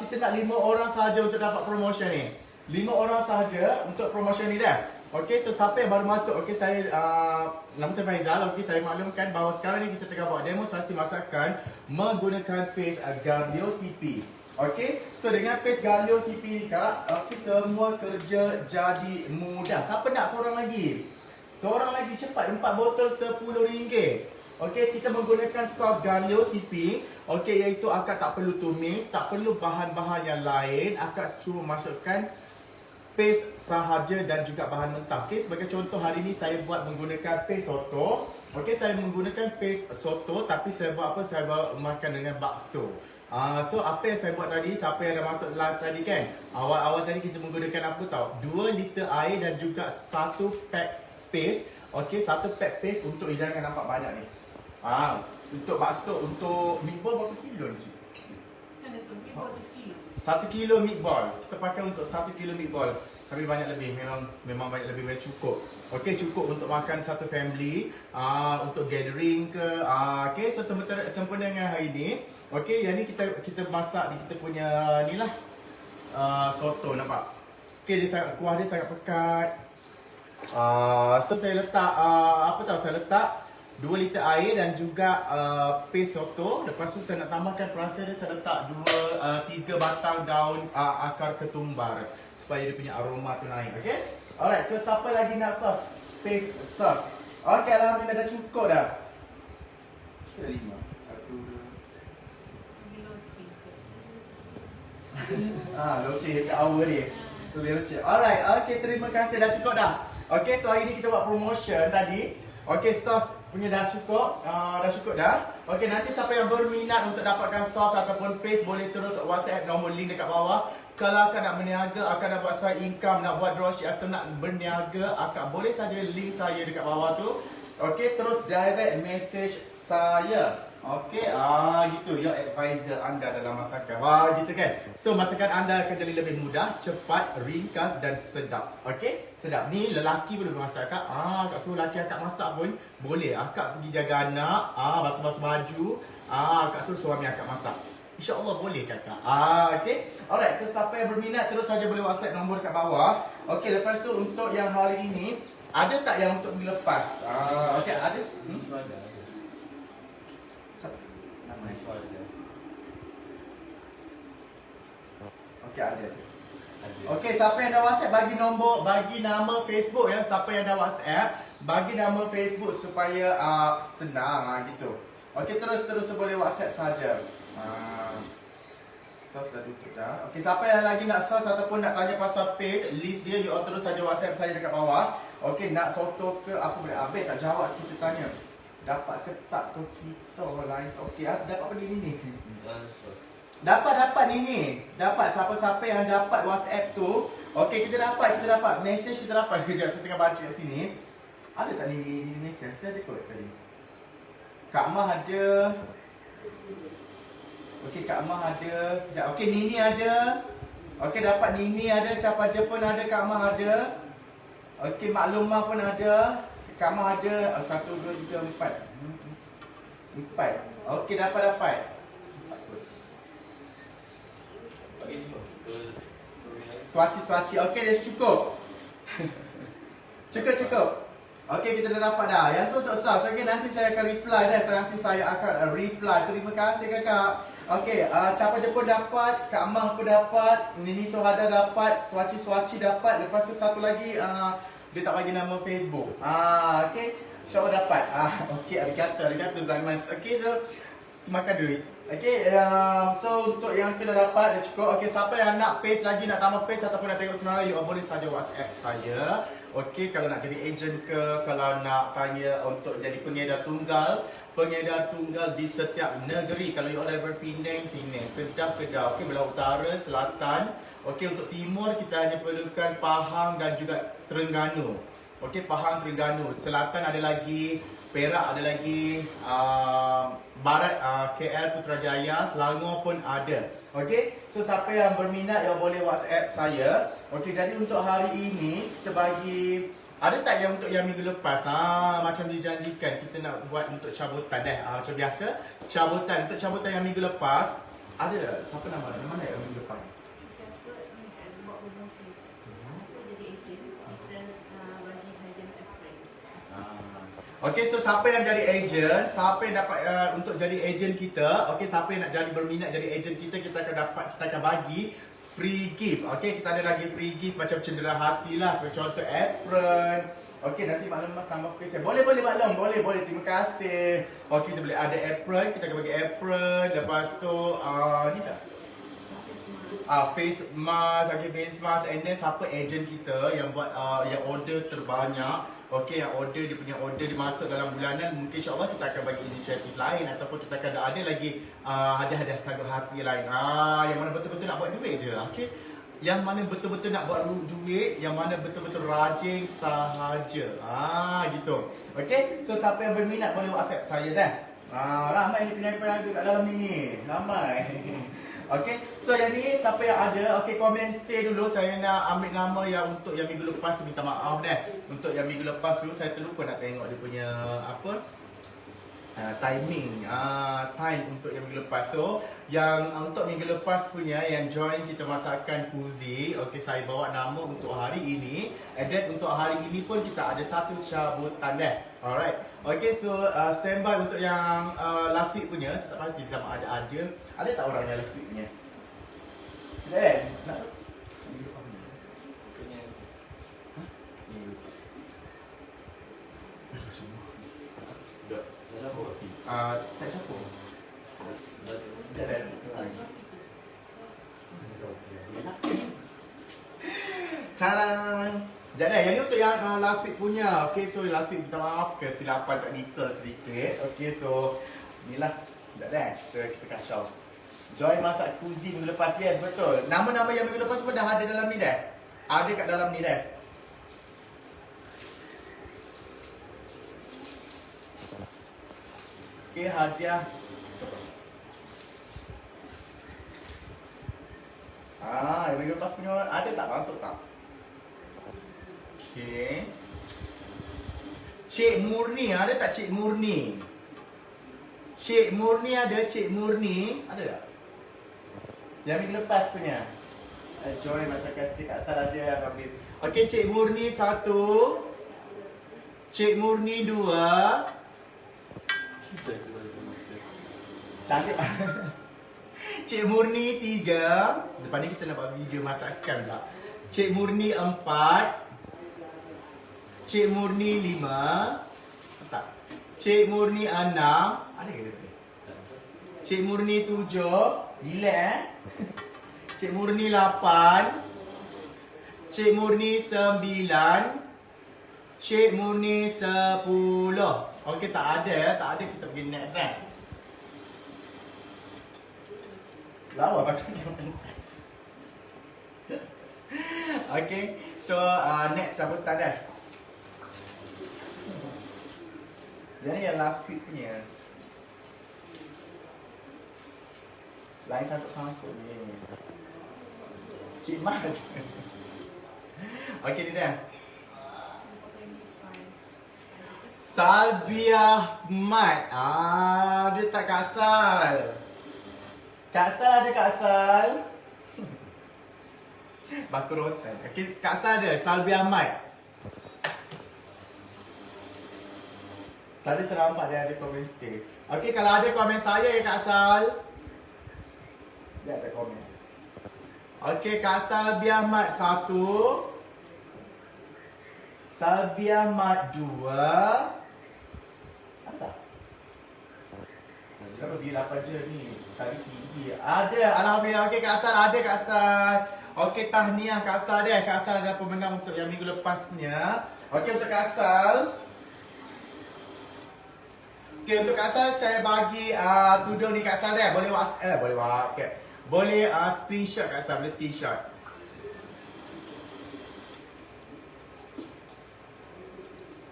Kita nak 5 orang saja untuk dapat promotion ni. 5 orang saja untuk promotion ni dah. Okey, so siapa yang baru masuk, okey, saya nama saya Faizal. Okey, saya maklumkan bahawa sekarang ni kita tengah buat demonstrasi masakan menggunakan paste Garlic CP. Okey, so dengan paste Garlic CP ni kak, okey, semua kerja jadi mudah. Siapa nak seorang lagi? Seorang lagi, cepat. 4 botol RM10. Okey, kita menggunakan sos Garlic CP. Okey, iaitu akak tak perlu tumis, tak perlu bahan-bahan yang lain. Akak cuma masukkan paste sahaja dan juga bahan mentah. Okey, sebagai contoh hari ni saya buat menggunakan paste soto. Okey, saya menggunakan paste soto, tapi saya buat apa? Saya buat makan dengan bakso. So apa yang saya buat tadi, siapa yang dah masuk live tadi kan, awal-awal tadi kita menggunakan apa tahu? 2 liter air dan juga 1 pack paste. Okey, 1 pack paste untuk hidangkan, nampak banyak ni. Untuk bakso, untuk meatball berapa kilo ni? 1 kilo meatball. Kita pakai untuk 1 kilo meatball. Tapi banyak lebih, memang banyak lebih, cukup. Okey, cukup untuk makan satu family, untuk gathering ke. Okey, so sempena dengan hari ni. Okey, yang ni kita masak di kita punya ni lah, soto, nampak. Okey, kuah dia sangat pekat. So saya letak saya letak 2 liter air dan juga paste soto. Lepas tu saya nak tambahkan perasa dia, saya letak 3 batang daun akar ketumbar supaya dia punya aroma tu naik. Okey. Alright, so siapa lagi nak sos? Paste sos. Okey, alhamdulillah dah cukup dah. Sudah 5. 1 loceng dekat hour dia. Tu dia loceng. Alright, okey, terima kasih, dah cukup dah. Okey, so hari ni kita buat promotion tadi. Okey, sos punya dah cukup. Dah. Okey, nanti siapa yang berminat untuk dapatkan sos ataupun paste boleh terus WhatsApp nombor link dekat bawah. Kalau akak nak berniaga, akak nak buat side income, nak buat dropship atau nak berniaga, akak boleh saja link saya dekat bawah tu. Okey, terus direct message saya. Okey, gitu ya advisor anda dalam masakan. Wah, gitu kan. So masakan anda akan jadi lebih mudah, cepat, ringkas dan sedap. Okey? Sedap. Ni lelaki pun boleh masak akak. Akak suruh lelaki akak masak pun boleh. Akak pergi jaga anak, basuh-basuh baju, akak suruh suami akak masak. InsyaAllah boleh kakak. Okey. Alright, so siapa yang berminat terus saja boleh WhatsApp nombor kat bawah. Okey, lepas tu untuk yang hari ini, ada tak yang untuk minggu lepas? Okey, ada. Okey, ada. Okey, siapa yang dah WhatsApp bagi nombor, bagi nama Facebook ya. Siapa yang dah WhatsApp, bagi nama Facebook supaya senang gitu. Okey, terus boleh WhatsApp saja. Sos dah tutup dah. Okey, siapa yang lagi nak sos ataupun nak tanya pasal paste, list dia, you all terus saja WhatsApp saya dekat bawah. Okey, nak soto ke apa boleh. Abang tak jawab, kita tanya. Dapat ke tak ke kita lain. Okey, dapat apa ni? Dapat ni. Dapat siapa-siapa yang dapat WhatsApp tu. Okey, kita dapat. Message kita dapat. Sekejap, saya tengah baca kat sini. Ada tak ni message? Saya ada kot tadi. Kak Mah ada. Okey, Kak Mah ada. Okey, Nini ada. Okey, dapat Nini ada. Capa Jepun ada. Kak Mah ada. Okey, Maklumah pun ada. Kak Mah ada. 1, 2, 3, 4. 4. Okey, dapat. Suaci. Okey, dah cukup. Cukup. Okey, kita dah dapat dah. Yang tu untuk SARS. Okey, nanti saya akan reply dah. So, nanti saya akan reply. Terima kasih kakak. Okey, Capa Jepun dapat, Kak Mah pun dapat, Nini Sohada dapat, Swaci dapat. Lepas tu satu lagi dia tak bagi nama Facebook. Okey, InsyaAllah dapat. Okey, arigato Zaimas. Okey, so makan duit. Okey, so untuk yang kita dah dapat dah cukup. Okey, siapa yang nak paste lagi, nak tambah paste ataupun nak tengok sebenarnya, you all boleh saja WhatsApp saya. Okey, kalau nak jadi ejen ke, kalau nak tanya untuk jadi pengedar tunggal di setiap negeri. Kalau you all dari Penang, Kedah. Okey, belah utara, selatan. Okey, untuk timur kita hanya perlukan Pahang dan juga Terengganu. Okey, Pahang, Terengganu. Selatan ada lagi Perak, ada lagi Barat, KL, Putrajaya, Selangor pun ada. Okey, so siapa yang berminat yang boleh WhatsApp saya. Okey, jadi untuk hari ini kita bagi, ada tak yang untuk yang minggu lepas macam dijanjikan kita nak buat untuk cabutan macam biasa cabutan, untuk cabutan yang minggu lepas ada tak? Siapa nama yang mana yang minggu lepas? Siapa ni buat promosi. Siapa jadi ejen, kita bagi hadiah April. Okey, so siapa yang jadi ejen, siapa yang dapat untuk jadi ejen kita, okey, siapa yang nak jadi berminat jadi ejen kita akan bagi free gift. Okey, kita ada lagi free gift macam cendera hati lah, sebagai contoh apron. Okey, nanti maklum tambah paste. Boleh maklum, boleh. Terima kasih. Okey, kita boleh ada apron, kita akan bagi apron. Lepas tu ni tak? Face mask, face mask. And then siapa ejen kita yang buat yang order terbanyak. Okey, yang order, dia punya order dimasuk dalam bulanan, mungkin insyaAllah kita akan bagi inisiatif lain ataupun kita akan ada lagi hadiah-hadiah sagu hati lain. Yang mana betul-betul nak buat duit je. Okey, yang mana betul-betul nak buat duit, yang mana betul-betul rajin sahaja. Gitu. Okey, so siapa yang berminat boleh WhatsApp saya dah. Ramai ni penyanyi-penyanyi kat dalam ni. Ramai. Okey, so yang ni siapa yang ada, okey, komen stay dulu. Saya nak ambil nama yang untuk yang minggu lepas, minta maaf dah. Untuk yang minggu lepas dulu saya terlupa nak tengok dia punya timing, time untuk yang minggu lepas. So, yang untuk minggu lepas punya yang join kita masakan kuzi, okey, saya bawa nama untuk hari ini. And then untuk hari ini pun kita ada satu cabutan dah. Alright. Okey, so standby untuk yang last week punya. Saya tak pasti sama ada. Ada tak orang yang last week punya? Dan nak tak siapa? Tarang. Jadi yang ni untuk yang last week punya. Okay, so last week minta maaf kesilapan teknikal sedikit. Okay, so inilah. Dah. So kita kacau. Join masak kuzi minggu lepas, yes, betul. Nama-nama yang minggu lepas pun dah ada dalam ni dah. Ada kat dalam ni dah. Okay, hadiah. Yang minggu lepas punya ada tak masuk tak? Okay. Cik Murni, ada tak Cik Murni? Cik Murni ada, Cik Murni ada tak? Yang minggu lepas punya. Join masakan sikit, tak salah dia yang ambil. Okay, Cik Murni 1. Cik Murni 2. Cantik. Cik Murni 3. Lepas ni kita nak buat video masakan pula. Cik Murni 4. Cik Murni 5. Tak. Cik Murni 6. Ada ke dia? Cik Murni 7. Gila Cik Murni 8. Cik Murni 9. Cik Murni 10. Okey, tak ada kita pergi next kan. Lawa pakai. Okey, so next cabutan dah. Jadi yang last week punya. Lain satu sangkut ni. Cik Mat. Okey, ni dah. Salbia Mat. Dia tak Kak Sal. Kak Sal ada Kak Sal. Baku rotan. Okey, Kak Sal ada Salbia Mat. Tadi saya nampak dia ada komen sikit. Okey, kalau ada komen saya ya Kak Sal. Dia ada komen. Okey, Kak Salbiah Mat 1. Salbiah Mat 2. Ada? Kenapa bila apa je ni? Tadi tinggi. Ada, alhamdulillah. Okey Kak Sal, ada Kak Sal. Okey, tahniah Kak Sal dia. Kak Sal ada pemenang untuk yang minggu lepas punya. Okey, untuk Kak Sal. Okey, untuk Kak Sal saya bagi tudung ni Kak Sal dia. Boleh WhatsApp. Boleh screenshot Kak Sal, boleh screenshot.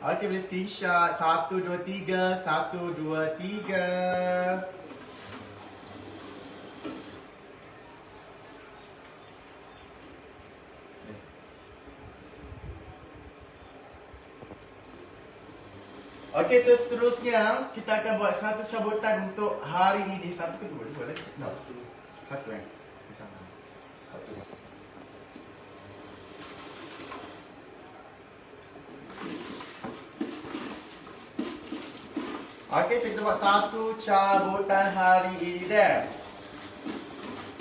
Okey, boleh screenshot. 1, 2, 3. 1, 2, 3. Okey, so seterusnya kita akan buat satu cabutan untuk hari ini. Satu ke dua? Dua lagi? No. Satu di sana. Satu. Okey, so kita buat satu cabutan hari ini dah.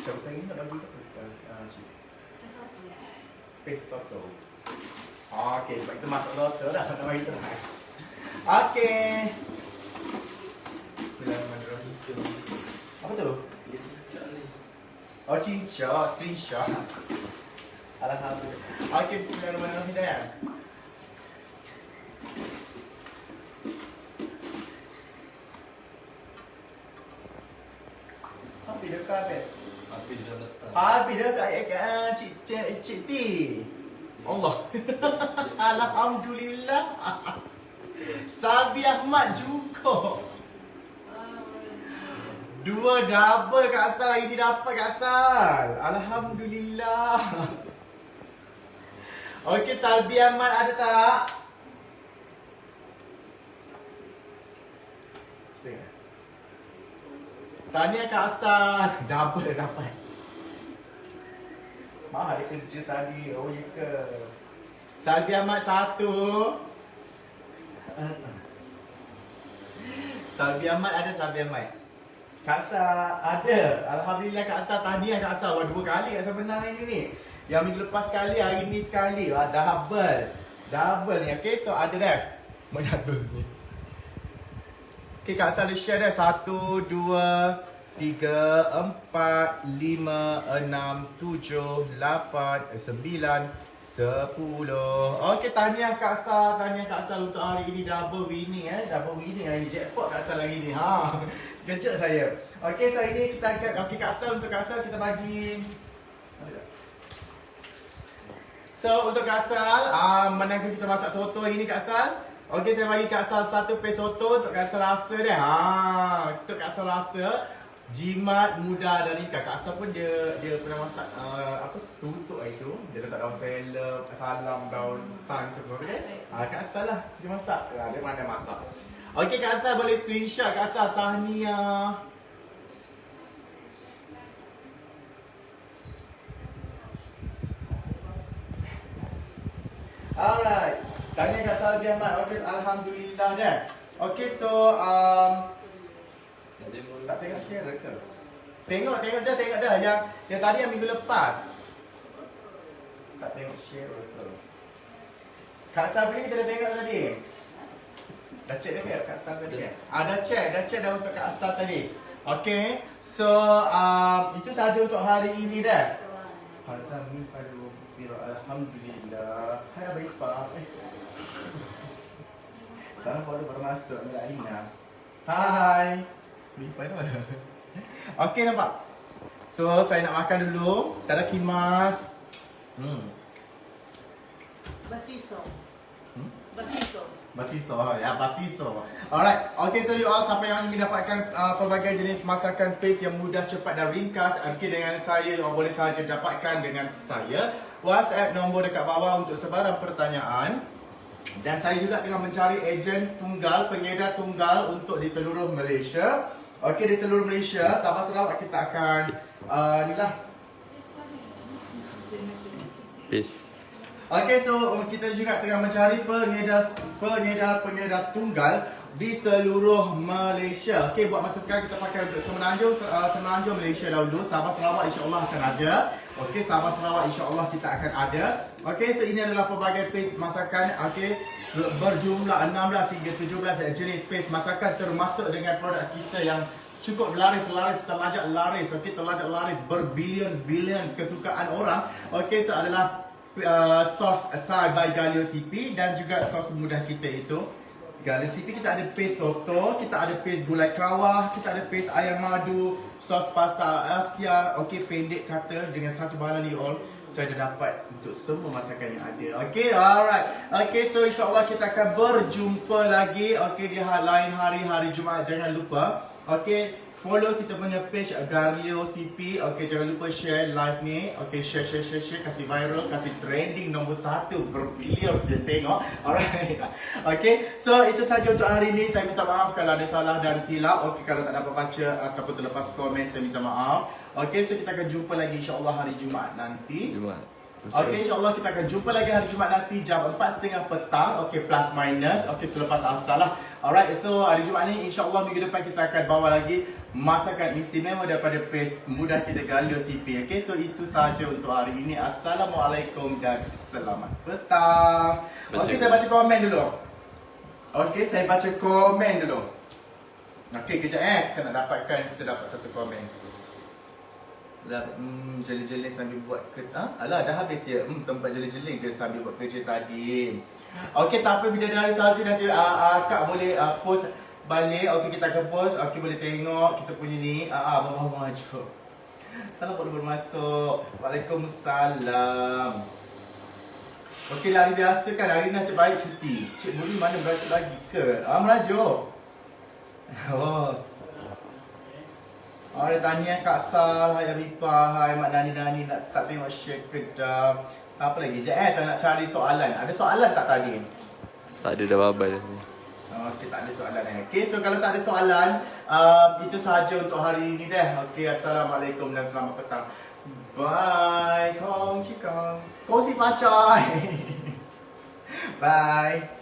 Cabutan ini nak bagi apa? Paste soto. Okey, sebab kita masuk soto dah. Nak bagi terang. Okey. Bismillahirrahmanirrahim. Apa tu? Oh, cincang, screenshot. Alhamdulillah. Okey, bismillahirrahmanirrahim dah. Api dekat bet. Api dekat Cik T. Allah. Alhamdulillah. Salbiah Mat juga. Dua double Kak Sal hari ni dapat Kak Sal. Alhamdulillah. Okey, Salbiah Mat ada tak? Setengah. Tahniah Kak Sal. Double dapat. Mahal dia kerja tadi. Oh ya ke? Salbiah Mat 1. Salbiah Mat ada Salbiah Mat. Kak Sal ada. Alhamdulillah Kak Sal, tahniah Kak Sal. Wah, 2 kali Kak Sal menang ini ni. Yang minggu lepas sekali, hari ni sekali. Wah, double. Double ni. Okey, so ada dah. Mau jatuh sini. Okey, Kak Sal dia share dah. 1, 2, 3, 4, 5, 6, 7, 8, 9, 10. Okey, tahniah Kak Sal. Tahniah Kak Sal untuk hari ini double winning Double winning hari ni. Jackpot Kak Sal hari ni. Ha. Kejut saya. Okey, so ini kita akan Kak Sal, untuk Kak Sal kita bagi. So untuk Kak Sal, mana kita masak soto hari ni Kak Sal? Okey, saya bagi Kak Sal 1 paste soto untuk Kak Sal rasa dia. Untuk Kak Sal rasa jimat muda dari Kak Sal pun dia pernah masak apa tutuk itu. Dia letak daun salam, daun tang semua kan. Kak Sal lah dia masak. Dia pandai masak. Okey, Kak Sal boleh screenshot Kak Sal, tahniah. Alright. Tahniah Kak Salbiah Mat. Okey, alhamdulillah dah. Okey, so tak tengok share ke? Tengok dah yang tadi yang minggu lepas. Tak tengok share ke? Kak Sal ni kita dah tengok tadi. Dah check dah ke Kak Sal tadi kan? Dah check dah untuk Kak Sal tadi. Okey. So itu saja untuk hari ini dah. Alhamdulillah. Hai baik pak. Sana baru masuk ni Aina. Hai. Mipai tu mana? Okey nampak. So saya nak makan dulu. Tadakimasu. Basiso. Basiso. Ya, basiso. Alright. Okay, so you all siapa yang ingin dapatkan pelbagai jenis masakan paste yang mudah, cepat dan ringkas, okay, dengan saya, you all boleh sahaja dapatkan dengan saya. WhatsApp nombor dekat bawah untuk sebarang pertanyaan. Dan saya juga tengah mencari ejen tunggal, pengedar tunggal untuk di seluruh Malaysia. Okey, di seluruh Malaysia, Sabah Sarawak kita akan inilah. Peace. Okey, so kita juga tengah mencari pengedar tunggal di seluruh Malaysia. Okey, buat masa sekarang kita pakai untuk Semenanjung Malaysia dahulu. Sabah Sarawak insya-Allah akan ada. Okey, Sabah Sarawak insya-Allah kita akan ada. Okey, so ini adalah pelbagai paste masakan. Okey, berjumlah 16 hingga 17 jenis paste masakan, termasuk dengan produk kita yang cukup laris, terlajak laris. Okey, terlajak laris, berbilion kesukaan orang. Okey, so adalah sos Thai by Galio CP dan juga sos mudah kita itu Galio CP. Kita ada paste soto, kita ada paste gulai kawah, kita ada paste ayam madu, sos pasta Asia. Okey, pendek kata dengan satu bahan all saya dah dapat untuk semua masakan yang ada. Okey, alright. Okey, so insya-Allah kita akan berjumpa lagi okey di lain hari Jumaat. Jangan lupa okey follow kita punya page Galio CP. Okey, jangan lupa share live ni. Okey, share kasih viral, kasih trending nombor 1 berbilion saya tengok. Alright. Okey, so itu saja untuk hari ni. Saya minta maaf kalau ada salah dan silap. Okey, kalau tak dapat baca ataupun terlepas komen, saya minta maaf. Okey, so kita akan jumpa lagi insya-Allah hari Jumaat nanti. Okey, insya-Allah kita akan jumpa lagi hari Jumaat nanti jam 4.30 petang. Okey, plus minus. Okey, selepas asar lah. Alright, so hari Jumaat ni insya-Allah minggu depan kita akan bawa lagi masakan istimewa daripada paste mudah kita Galio CP. Okey, so itu sahaja untuk hari ini. Assalamualaikum dan selamat petang. Okey, saya baca komen dulu. Okey, saya baca komen dulu. Okey, kejap kita nak dapatkan, kita dapat satu komen. Jeling-jeling sambil buat kerja. Alah, dah habis ya. Sempat jeling-jeling je sambil buat kerja tadi. Okey, tak apa, bidadari salju nanti Kak boleh post balik. Okey, kita akan post. Okey, boleh tengok kita punya ni. Bawah maju. Salam baru masuk. Waalaikumsalam. Okey, hari biasa kan. Hari ni nasib baik cuti. Cik Muri mana beratur lagi ke? Merajuk. Oh. Ada tanya Kak Sal, hai Arifah, hai Mak Nani nak tak tengok share kedap. Siapa lagi? Saya nak cari soalan. Ada soalan tak tadi? Tak ada, dah babai dah. Okey, tak ada soalan Okey, so kalau tak ada soalan, itu sahaja untuk hari ini dah. Okey, Assalamualaikum dan selamat petang. Bye. Kong si pacai. Bye.